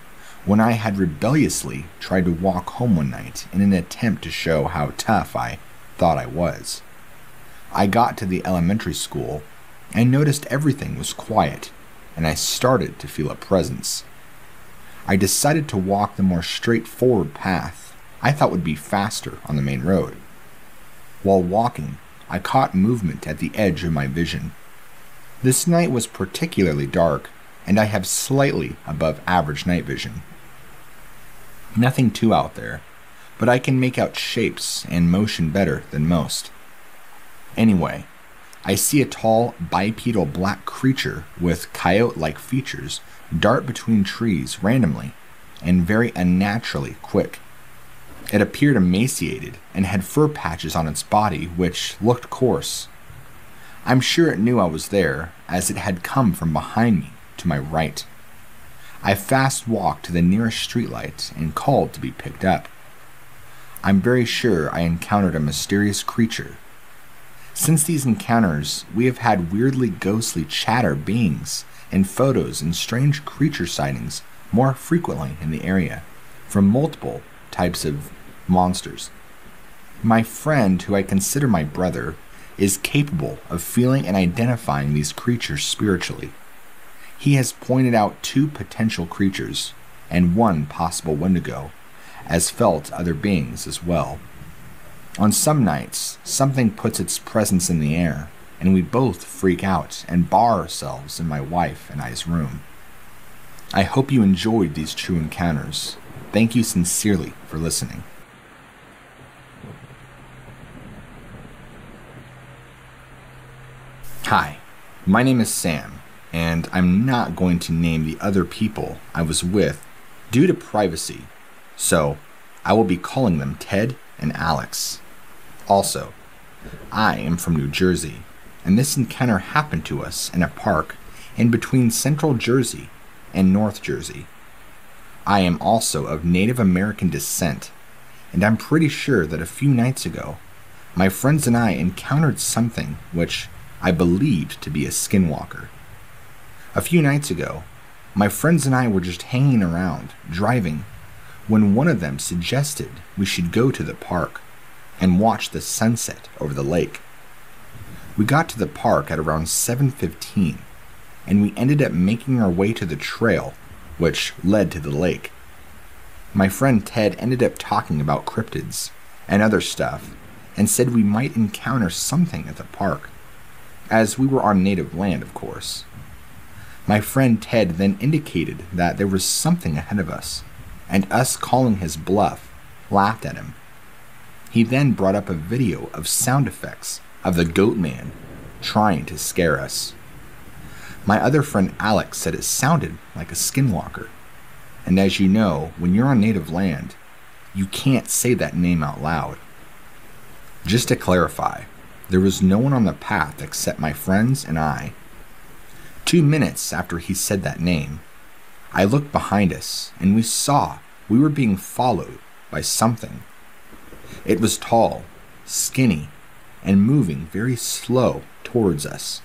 when I had rebelliously tried to walk home one night in an attempt to show how tough I thought I was. I got to the elementary school and noticed everything was quiet, and I started to feel a presence. I decided to walk the more straightforward path I thought would be faster on the main road. While walking, I caught movement at the edge of my vision. This night was particularly dark, and I have slightly above average night vision. Nothing too out there, but I can make out shapes and motion better than most. Anyway, I see a tall, bipedal black creature with coyote-like features dart between trees randomly and very unnaturally quick. It appeared emaciated and had fur patches on its body which looked coarse. I'm sure it knew I was there, as it had come from behind me to my right. I fast walked to the nearest streetlight and called to be picked up. I'm very sure I encountered a mysterious creature. Since these encounters, we have had weirdly ghostly chatter beings and photos and strange creature sightings more frequently in the area, from multiple types of monsters. My friend, who I consider my brother, is capable of feeling and identifying these creatures spiritually. He has pointed out 2 potential creatures, and 1 possible Wendigo, as felt other beings as well. On some nights, something puts its presence in the air, and we both freak out and bar ourselves in my wife and I's room. I hope you enjoyed these true encounters. Thank you sincerely for listening. Hi, my name is Sam, and I'm not going to name the other people I was with due to privacy, so I will be calling them Ted and Alex. Also, I am from New Jersey, and this encounter happened to us in a park in between Central Jersey and North Jersey. I am also of Native American descent, and I'm pretty sure that a few nights ago, my friends and I encountered something which I believed to be a skinwalker. A few nights ago, my friends and I were just hanging around, driving, when one of them suggested we should go to the park and watch the sunset over the lake. We got to the park at around 7:15, and we ended up making our way to the trail which led to the lake. My friend Ted ended up talking about cryptids and other stuff and said we might encounter something at the park, as we were on native land, of course. My friend Ted then indicated that there was something ahead of us, and us calling his bluff, laughed at him. He then brought up a video of sound effects of the goat man trying to scare us. My other friend Alex said it sounded like a skinwalker, and as you know, when you're on native land, you can't say that name out loud. Just to clarify, there was no one on the path except my friends and I. 2 minutes after he said that name, I looked behind us and we saw we were being followed by something. It was tall, skinny, and moving very slow towards us.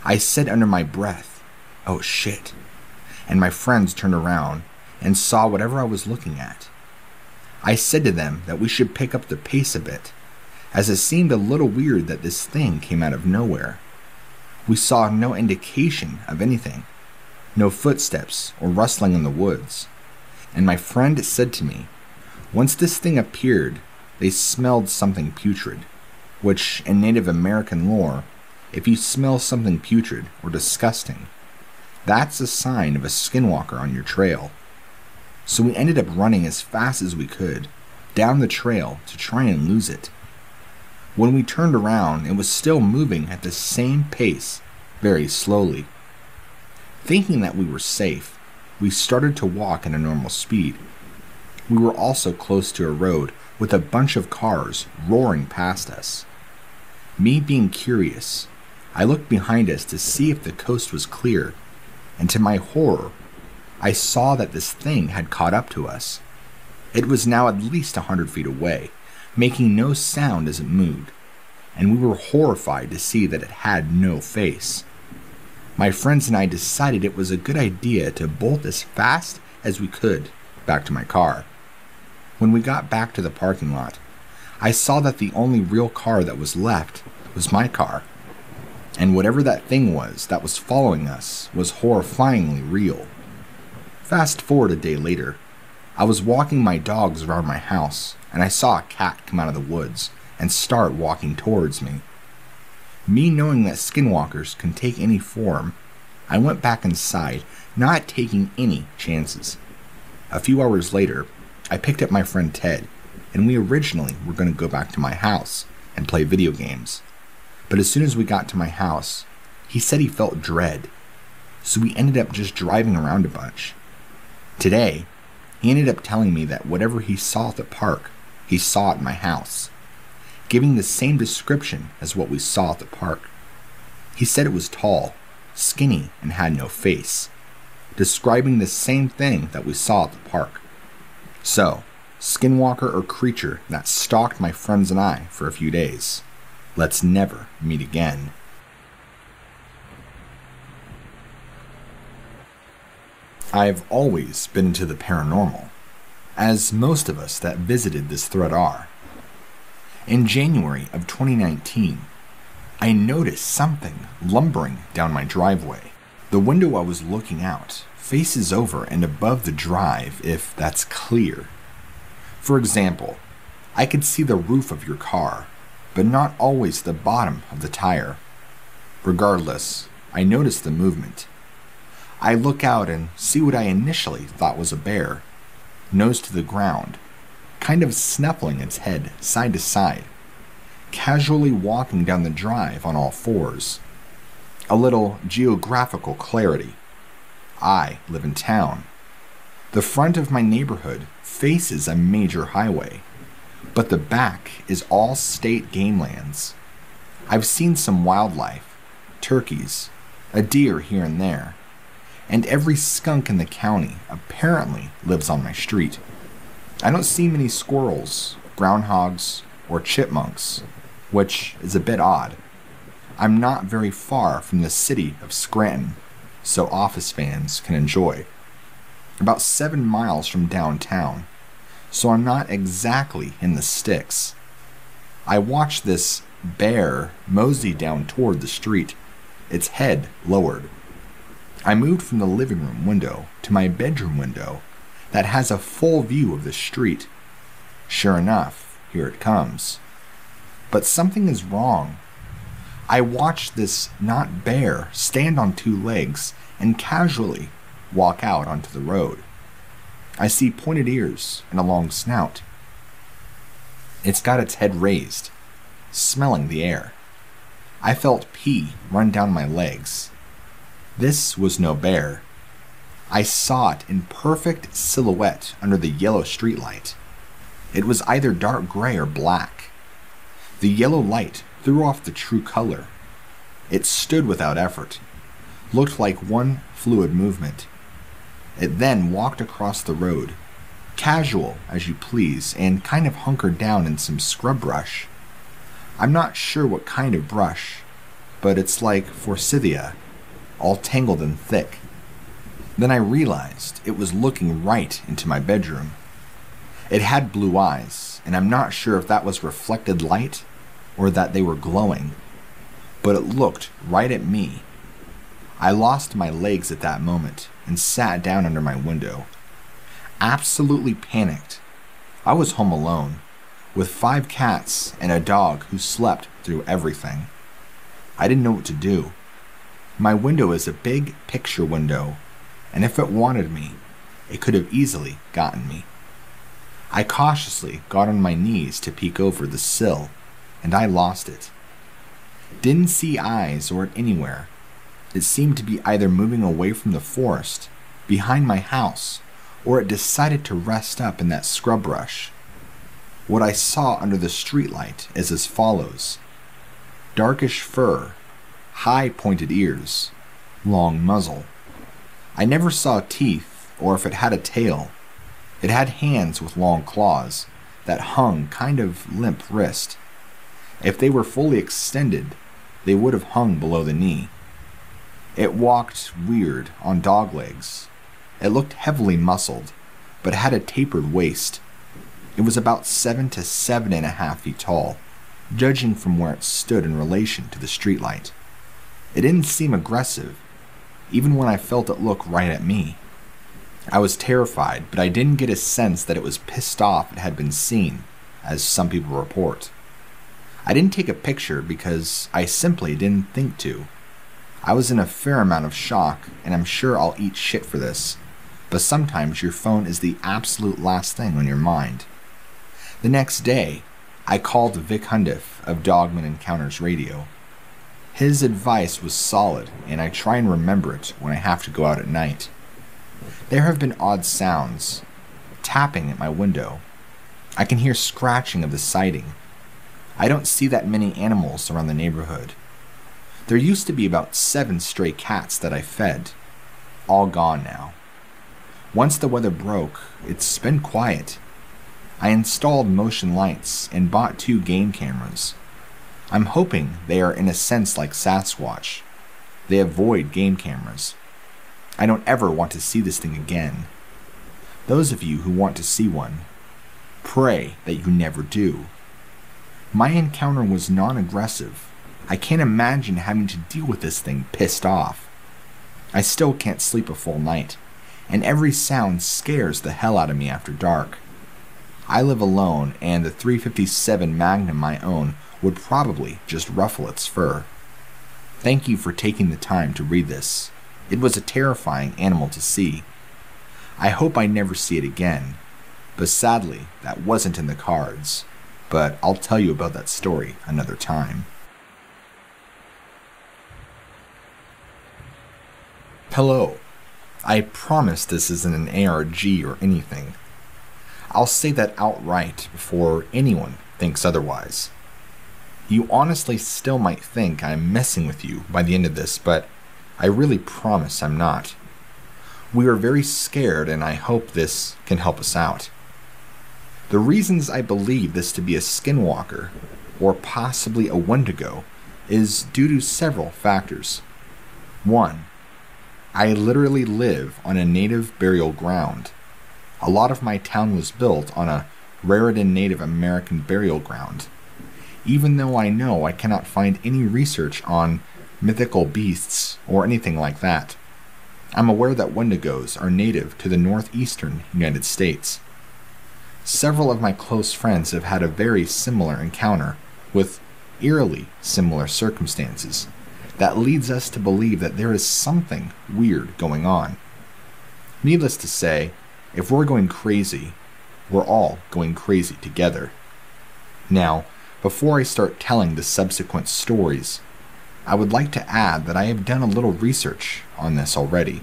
I said under my breath, "Oh shit," and my friends turned around and saw whatever I was looking at. I said to them that we should pick up the pace a bit, as it seemed a little weird that this thing came out of nowhere. We saw no indication of anything, no footsteps or rustling in the woods, and my friend said to me, once this thing appeared, they smelled something putrid, which in Native American lore, if you smell something putrid or disgusting, that's a sign of a skinwalker on your trail. So we ended up running as fast as we could, down the trail to try and lose it. When we turned around, it was still moving at the same pace, very slowly. Thinking that we were safe, we started to walk at a normal speed. We were also close to a road with a bunch of cars roaring past us. Me being curious, I looked behind us to see if the coast was clear, and to my horror, I saw that this thing had caught up to us. It was now at least 100 feet away, making no sound as it moved, and we were horrified to see that it had no face. My friends and I decided it was a good idea to bolt as fast as we could back to my car. When we got back to the parking lot, I saw that the only real car that was left was my car, and whatever that thing was that was following us was horrifyingly real. Fast forward a day later, I was walking my dogs around my house, and I saw a cat come out of the woods and start walking towards me. Me knowing that skinwalkers can take any form, I went back inside, not taking any chances. A few hours later, I picked up my friend Ted, and we originally were going to go back to my house and play video games. But as soon as we got to my house, he said he felt dread, so we ended up just driving around a bunch. Today, he ended up telling me that whatever he saw at the park, he saw at my house, giving the same description as what we saw at the park. He said it was tall, skinny, and had no face, describing the same thing that we saw at the park. So, skinwalker or creature that stalked my friends and I for a few days, let's never meet again. I've always been into the paranormal, as most of us that visited this thread are. In January of 2019, I noticed something lumbering down my driveway. The window I was looking out faces over and above the drive, if that's clear. For example, I could see the roof of your car, but not always the bottom of the tire. Regardless, I noticed the movement. I look out and see what I initially thought was a bear, nose to the ground, kind of snuffling its head side to side, casually walking down the drive on all fours. A little geographical clarity. I live in town. The front of my neighborhood faces a major highway, but the back is all state game lands. I've seen some wildlife, turkeys, a deer here and there, and every skunk in the county apparently lives on my street. I don't see many squirrels, groundhogs, or chipmunks, which is a bit odd. I'm not very far from the city of Scranton, so Office fans can enjoy. About 7 miles from downtown, so I'm not exactly in the sticks. I watched this bear mosey down toward the street, its head lowered. I moved from the living room window to my bedroom window that has a full view of the street. Sure enough, here it comes. But something is wrong. I watched this not bear stand on 2 legs and casually walk out onto the road. I see pointed ears and a long snout. It's got its head raised, smelling the air. I felt pee run down my legs. This was no bear. I saw it in perfect silhouette under the yellow streetlight. It was either dark gray or black. The yellow light threw off the true color. It stood without effort, looked like one fluid movement. It then walked across the road, casual as you please, and kind of hunkered down in some scrub brush. I'm not sure what kind of brush, but it's like forsythia, all tangled and thick. Then I realized it was looking right into my bedroom. It had blue eyes, and I'm not sure if that was reflected light or that they were glowing, but it looked right at me. I lost my legs at that moment and sat down under my window. Absolutely panicked. I was home alone, with 5 cats and a dog who slept through everything. I didn't know what to do. My window is a big picture window, and if it wanted me, it could have easily gotten me. I cautiously got on my knees to peek over the sill, and I lost it. Didn't see eyes or it anywhere. It seemed to be either moving away from the forest, behind my house, or it decided to rest up in that scrub brush. What I saw under the streetlight is as follows: darkish fur, high pointed ears, long muzzle. I never saw teeth or if it had a tail. It had hands with long claws that hung kind of limp wrist. If they were fully extended, they would have hung below the knee. It walked weird on dog legs. It looked heavily muscled, but had a tapered waist. It was about 7 to 7.5 feet tall, judging from where it stood in relation to the streetlight. It didn't seem aggressive, even when I felt it look right at me. I was terrified, but I didn't get a sense that it was pissed off it had been seen, as some people report. I didn't take a picture because I simply didn't think to. I was in a fair amount of shock, and I'm sure I'll eat shit for this, but sometimes your phone is the absolute last thing on your mind. The next day, I called Vic Hundiff of Dogman Encounters Radio. His advice was solid, and I try and remember it when I have to go out at night. There have been odd sounds, tapping at my window. I can hear scratching of the siding. I don't see that many animals around the neighborhood. There used to be about 7 stray cats that I fed. All gone now. Once the weather broke, it's been quiet. I installed motion lights and bought 2 game cameras. I'm hoping they are in a sense like Sasquatch. They avoid game cameras. I don't ever want to see this thing again. Those of you who want to see one, pray that you never do. My encounter was non-aggressive. I can't imagine having to deal with this thing pissed off. I still can't sleep a full night, and every sound scares the hell out of me after dark. I live alone, and the .357 Magnum I own would probably just ruffle its fur. Thank you for taking the time to read this. It was a terrifying animal to see. I hope I never see it again, but sadly, that wasn't in the cards. But I'll tell you about that story another time. Hello. I promise this isn't an ARG or anything. I'll say that outright before anyone thinks otherwise. You honestly still might think I'm messing with you by the end of this, but I really promise I'm not. We are very scared, and I hope this can help us out. The reasons I believe this to be a skinwalker, or possibly a Wendigo, is due to several factors. 1. I literally live on a native burial ground. A lot of my town was built on a Raritan Native American burial ground. Even though I know I cannot find any research on mythical beasts or anything like that, I'm aware that Wendigos are native to the northeastern United States. Several of my close friends have had a very similar encounter with eerily similar circumstances that leads us to believe that there is something weird going on. Needless to say, if we're going crazy, we're all going crazy together. Now, before I start telling the subsequent stories, I would like to add that I have done a little research on this already,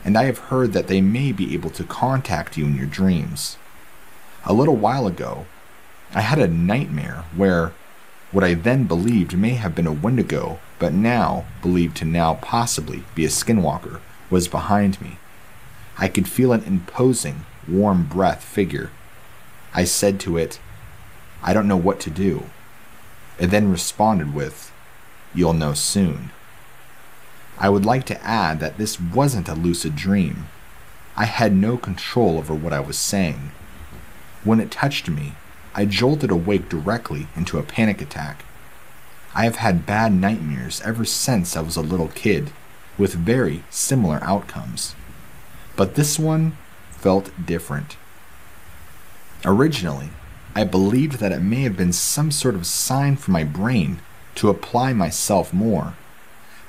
and I have heard that they may be able to contact you in your dreams. A little while ago, I had a nightmare where what I then believed may have been a Wendigo, but now believed to now possibly be a Skinwalker, was behind me. I could feel an imposing, warm breath figure. I said to it, "I don't know what to do." It then responded with, "You'll know soon." I would like to add that this wasn't a lucid dream. I had no control over what I was saying. When it touched me, I jolted awake directly into a panic attack. I have had bad nightmares ever since I was a little kid, with very similar outcomes. But this one felt different. Originally, I believed that it may have been some sort of sign for my brain to apply myself more,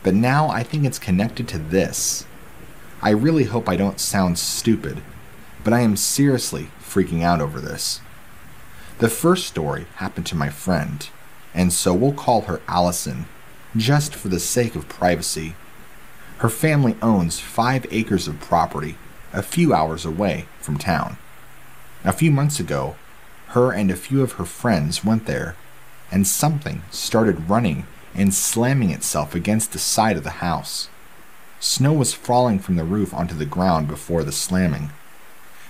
but now I think it's connected to this. I really hope I don't sound stupid, but I am seriously freaking out over this. The first story happened to my friend, and so we'll call her Allison, just for the sake of privacy. Her family owns 5 acres of property a few hours away from town. A few months ago, her and a few of her friends went there, and something started running and slamming itself against the side of the house. Snow was falling from the roof onto the ground before the slamming.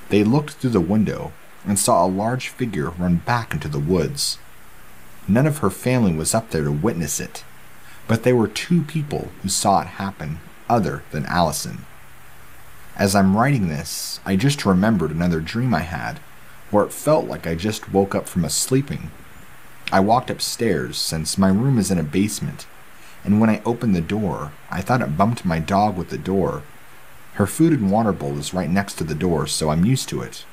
They looked through the window and saw a large figure run back into the woods. None of her family was up there to witness it, but there were 2 people who saw it happen other than Allison. As I'm writing this, I just remembered another dream I had, where it felt like I just woke up from a sleeping. I walked upstairs since my room is in a basement, and when I opened the door, I thought it bumped my dog with the door. Her food and water bowl is right next to the door, so I'm used to it.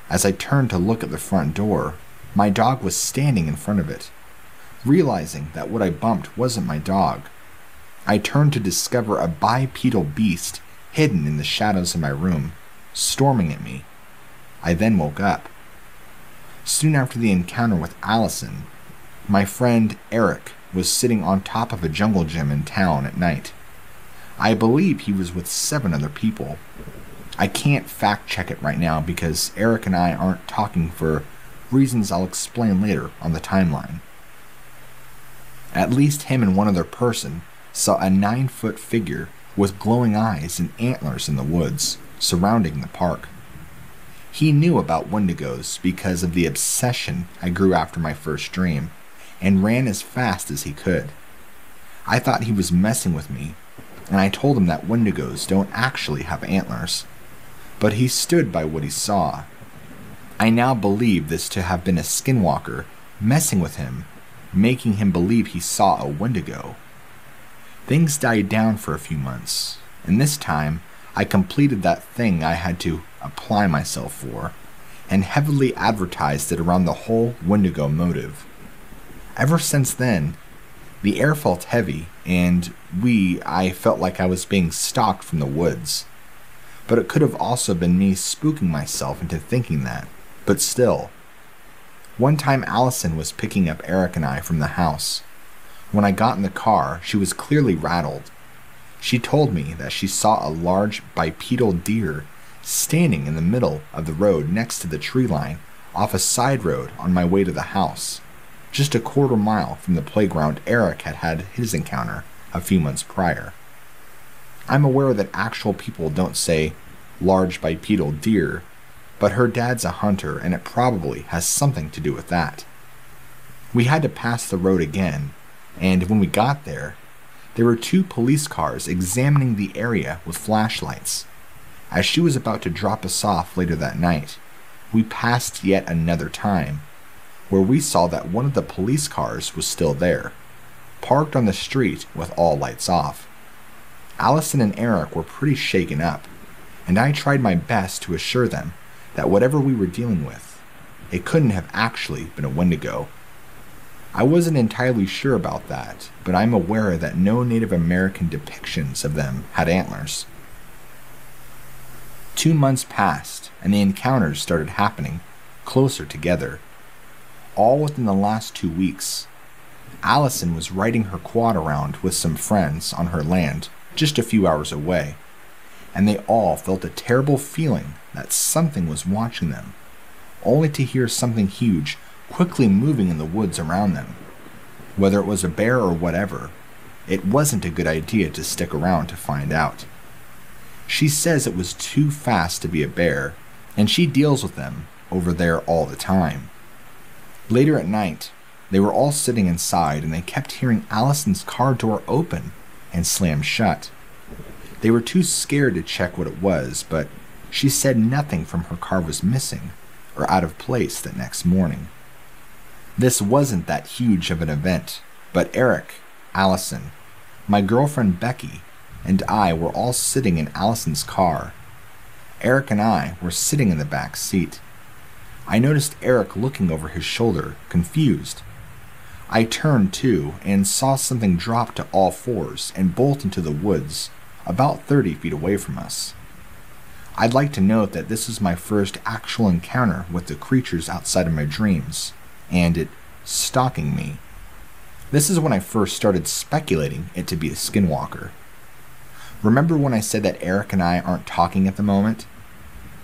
As I turned to look at the front door, my dog was standing in front of it. Realizing that what I bumped wasn't my dog, I turned to discover a bipedal beast hidden in the shadows of my room, storming at me. I then woke up. Soon after the encounter with Allison, my friend Eric was sitting on top of a jungle gym in town at night. I believe he was with 7 other people. I can't fact check it right now because Eric and I aren't talking for reasons I'll explain later on the timeline. At least him and one other person saw a 9-foot figure with glowing eyes and antlers in the woods surrounding the park. He knew about Wendigos because of the obsession I grew after my first dream, and ran as fast as he could. I thought he was messing with me, and I told him that Wendigos don't actually have antlers, but he stood by what he saw. I now believe this to have been a Skinwalker messing with him, making him believe he saw a Wendigo. Things died down for a few months, and this time I completed that thing I had to apply myself for, and heavily advertised it around the whole Wendigo motive. Ever since then, the air felt heavy, and I felt like I was being stalked from the woods. But it could have also been me spooking myself into thinking that, but still. One time Allison was picking up Eric and I from the house. When I got in the car, she was clearly rattled. She told me that she saw a large bipedal deer standing in the middle of the road next to the tree line off a side road on my way to the house, just a quarter mile from the playground Eric had had his encounter a few months prior. I'm aware that actual people don't say large bipedal deer, but her dad's a hunter and it probably has something to do with that. We had to pass the road again, and when we got there were 2 police cars examining the area with flashlights. As she was about to drop us off later that night, we passed yet another time, where we saw that one of the police cars was still there, parked on the street with all lights off. Allison and Eric were pretty shaken up, and I tried my best to assure them that whatever we were dealing with, it couldn't have actually been a Wendigo. I wasn't entirely sure about that, but I'm aware that no Native American depictions of them had antlers. 2 months passed, and the encounters started happening closer together. All within the last 2 weeks. Allison was riding her quad around with some friends on her land just a few hours away, and they all felt a terrible feeling that something was watching them, only to hear something huge quickly moving in the woods around them. Whether it was a bear or whatever, it wasn't a good idea to stick around to find out. She says it was too fast to be a bear, and she deals with them over there all the time. Later at night, they were all sitting inside and they kept hearing Allison's car door open and slam shut. They were too scared to check what it was, but she said nothing from her car was missing or out of place that next morning. This wasn't that huge of an event, but Eric, Allison, my girlfriend Becky, and I were all sitting in Allison's car. Eric and I were sitting in the back seat. I noticed Eric looking over his shoulder, confused. I turned too and saw something drop to all fours and bolt into the woods, about 30 feet away from us. I'd like to note that this is my first actual encounter with the creatures outside of my dreams, and it stalking me. This is when I first started speculating it to be a skinwalker. Remember when I said that Eric and I aren't talking at the moment?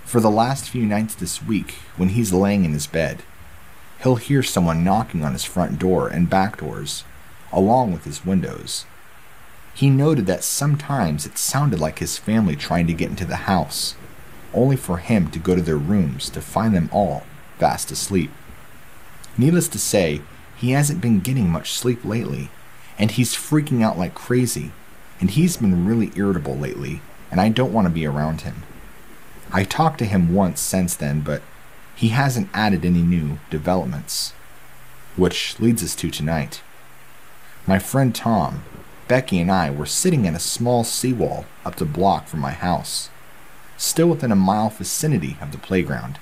For the last few nights this week, when he's laying in his bed, he'll hear someone knocking on his front door and back doors, along with his windows. He noted that sometimes it sounded like his family trying to get into the house, only for him to go to their rooms to find them all fast asleep. Needless to say, he hasn't been getting much sleep lately, and he's freaking out like crazy, and he's been really irritable lately, and I don't want to be around him. I talked to him once since then, but he hasn't added any new developments. Which leads us to tonight. My friend Tom, Becky, and I were sitting at a small seawall up the block from my house, still within a mile vicinity of the playground,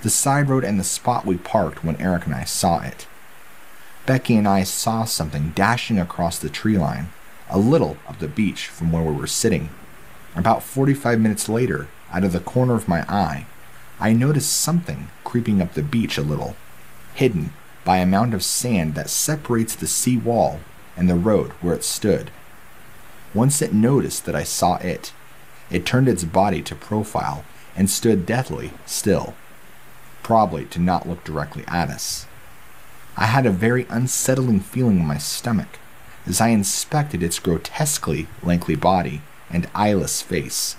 the side road and the spot we parked when Eric and I saw it. Becky and I saw something dashing across the tree line, a little up the beach from where we were sitting. About 45 minutes later, out of the corner of my eye, I noticed something creeping up the beach a little, hidden by a mound of sand that separates the sea wall and the road where it stood. Once it noticed that I saw it, it turned its body to profile and stood deathly still, probably to not look directly at us. I had a very unsettling feeling in my stomach as I inspected its grotesquely lengthy body and eyeless face.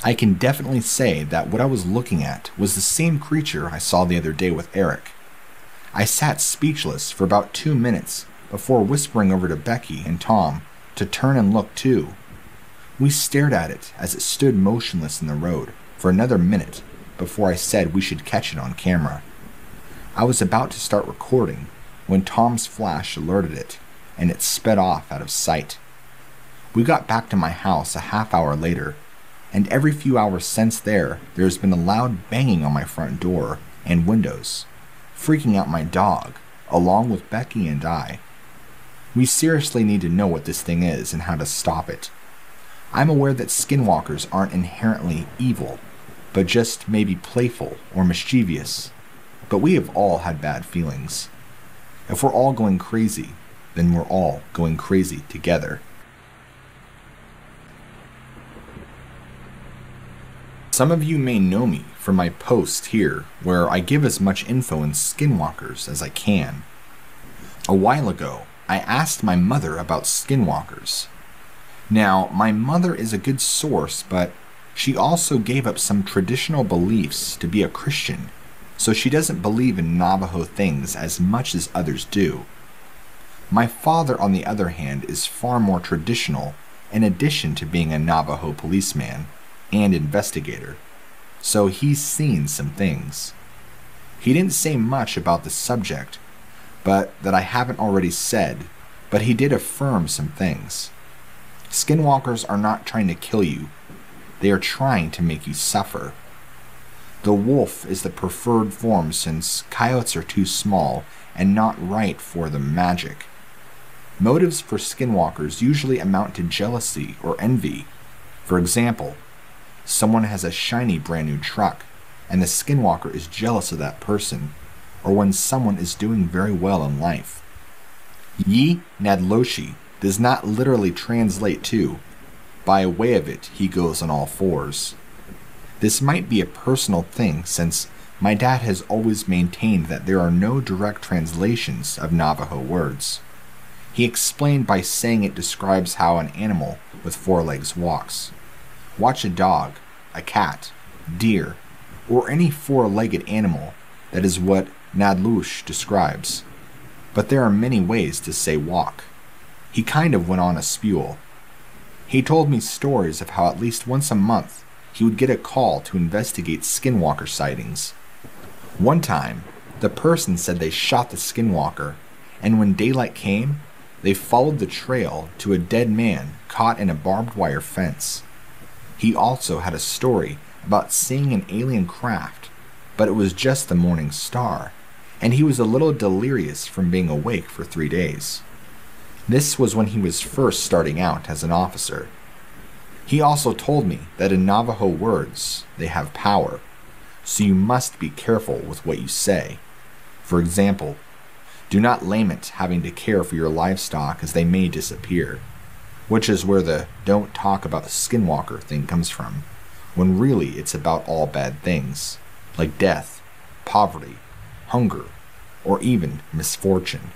I can definitely say that what I was looking at was the same creature I saw the other day with Eric. I sat speechless for about 2 minutes before whispering over to Becky and Tom to turn and look too. We stared at it as it stood motionless in the road for another minute before I said we should catch it on camera. I was about to start recording when Tom's flash alerted it, and it sped off out of sight. We got back to my house a half hour later, and every few hours since there's been a loud banging on my front door and windows, freaking out my dog, along with Becky and I. We seriously need to know what this thing is and how to stop it. I'm aware that skinwalkers aren't inherently evil, but just maybe playful or mischievous. But we have all had bad feelings. If we're all going crazy, then we're all going crazy together. Some of you may know me from my post here, where I give as much info in skinwalkers as I can. A while ago, I asked my mother about skinwalkers. Now, my mother is a good source, but she also gave up some traditional beliefs to be a Christian, so she doesn't believe in Navajo things as much as others do. My father, on the other hand, is far more traditional, in addition to being a Navajo policeman and investigator, so he's seen some things. He didn't say much about the subject, but that I haven't already said, but he did affirm some things. Skinwalkers are not trying to kill you, they are trying to make you suffer. The wolf is the preferred form since coyotes are too small and not right for the magic. Motives for skinwalkers usually amount to jealousy or envy. For example, someone has a shiny brand new truck, and the skinwalker is jealous of that person, or when someone is doing very well in life. Yi Nadloshi does not literally translate to, by way of it he goes on all fours. This might be a personal thing since my dad has always maintained that there are no direct translations of Navajo words. He explained by saying it describes how an animal with 4 legs walks. Watch a dog, a cat, deer, or any 4-legged animal. That is what Nadlush describes. But there are many ways to say walk. He kind of went on a spiel. He told me stories of how at least once a month he would get a call to investigate skinwalker sightings. One time, the person said they shot the skinwalker, and when daylight came, they followed the trail to a dead man caught in a barbed wire fence. He also had a story about seeing an alien craft, but it was just the morning star, and he was a little delirious from being awake for 3 days. This was when he was first starting out as an officer. He also told me that in Navajo words, they have power, so you must be careful with what you say. For example, do not lament having to care for your livestock as they may disappear, which is where the "don't talk about the Skinwalker" thing comes from, when really it's about all bad things, like death, poverty, hunger, or even misfortune.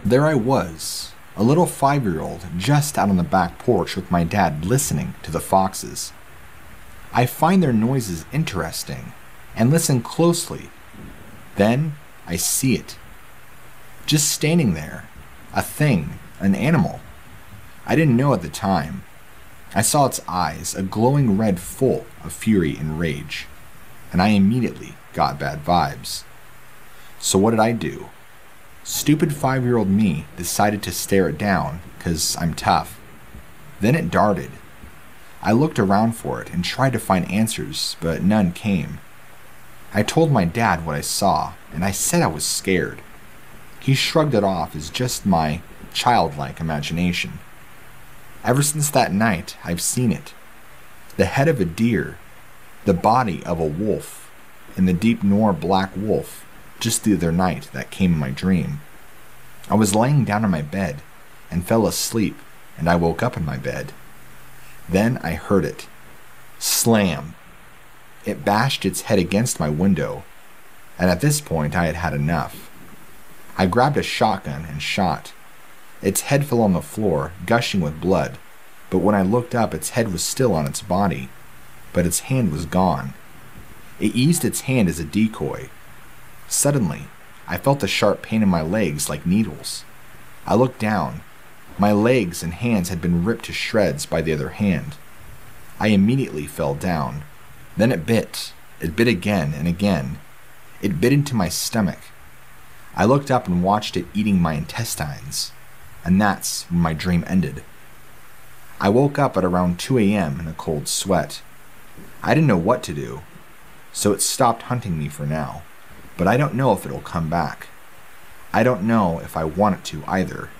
There I was, a little 5-year-old just out on the back porch with my dad listening to the foxes. I find their noises interesting and listen closely. Then I see it. Just standing there, a thing, an animal. I didn't know at the time. I saw its eyes, a glowing red full of fury and rage, and I immediately got bad vibes. So what did I do? Stupid 5-year-old me decided to stare it down, 'cause I'm tough. Then it darted. I looked around for it and tried to find answers, but none came. I told my dad what I saw, and I said I was scared. He shrugged it off as just my childlike imagination. Ever since that night, I've seen it. The head of a deer, the body of a wolf, and the deep Nor black wolf just the other night that came in my dream. I was laying down in my bed and fell asleep, and I woke up in my bed. Then I heard it. Slam! It bashed its head against my window, and at this point I had had enough. I grabbed a shotgun and shot. Its head fell on the floor, gushing with blood, but when I looked up, its head was still on its body, but its hand was gone. It used its hand as a decoy. Suddenly, I felt a sharp pain in my legs like needles. I looked down. My legs and hands had been ripped to shreds by the other hand. I immediately fell down. Then it bit. It bit again and again. It bit into my stomach. I looked up and watched it eating my intestines, and that's when my dream ended. I woke up at around 2 a.m. in a cold sweat. I didn't know what to do, so it stopped hunting me for now, but I don't know if it'll come back. I don't know if I want it to either.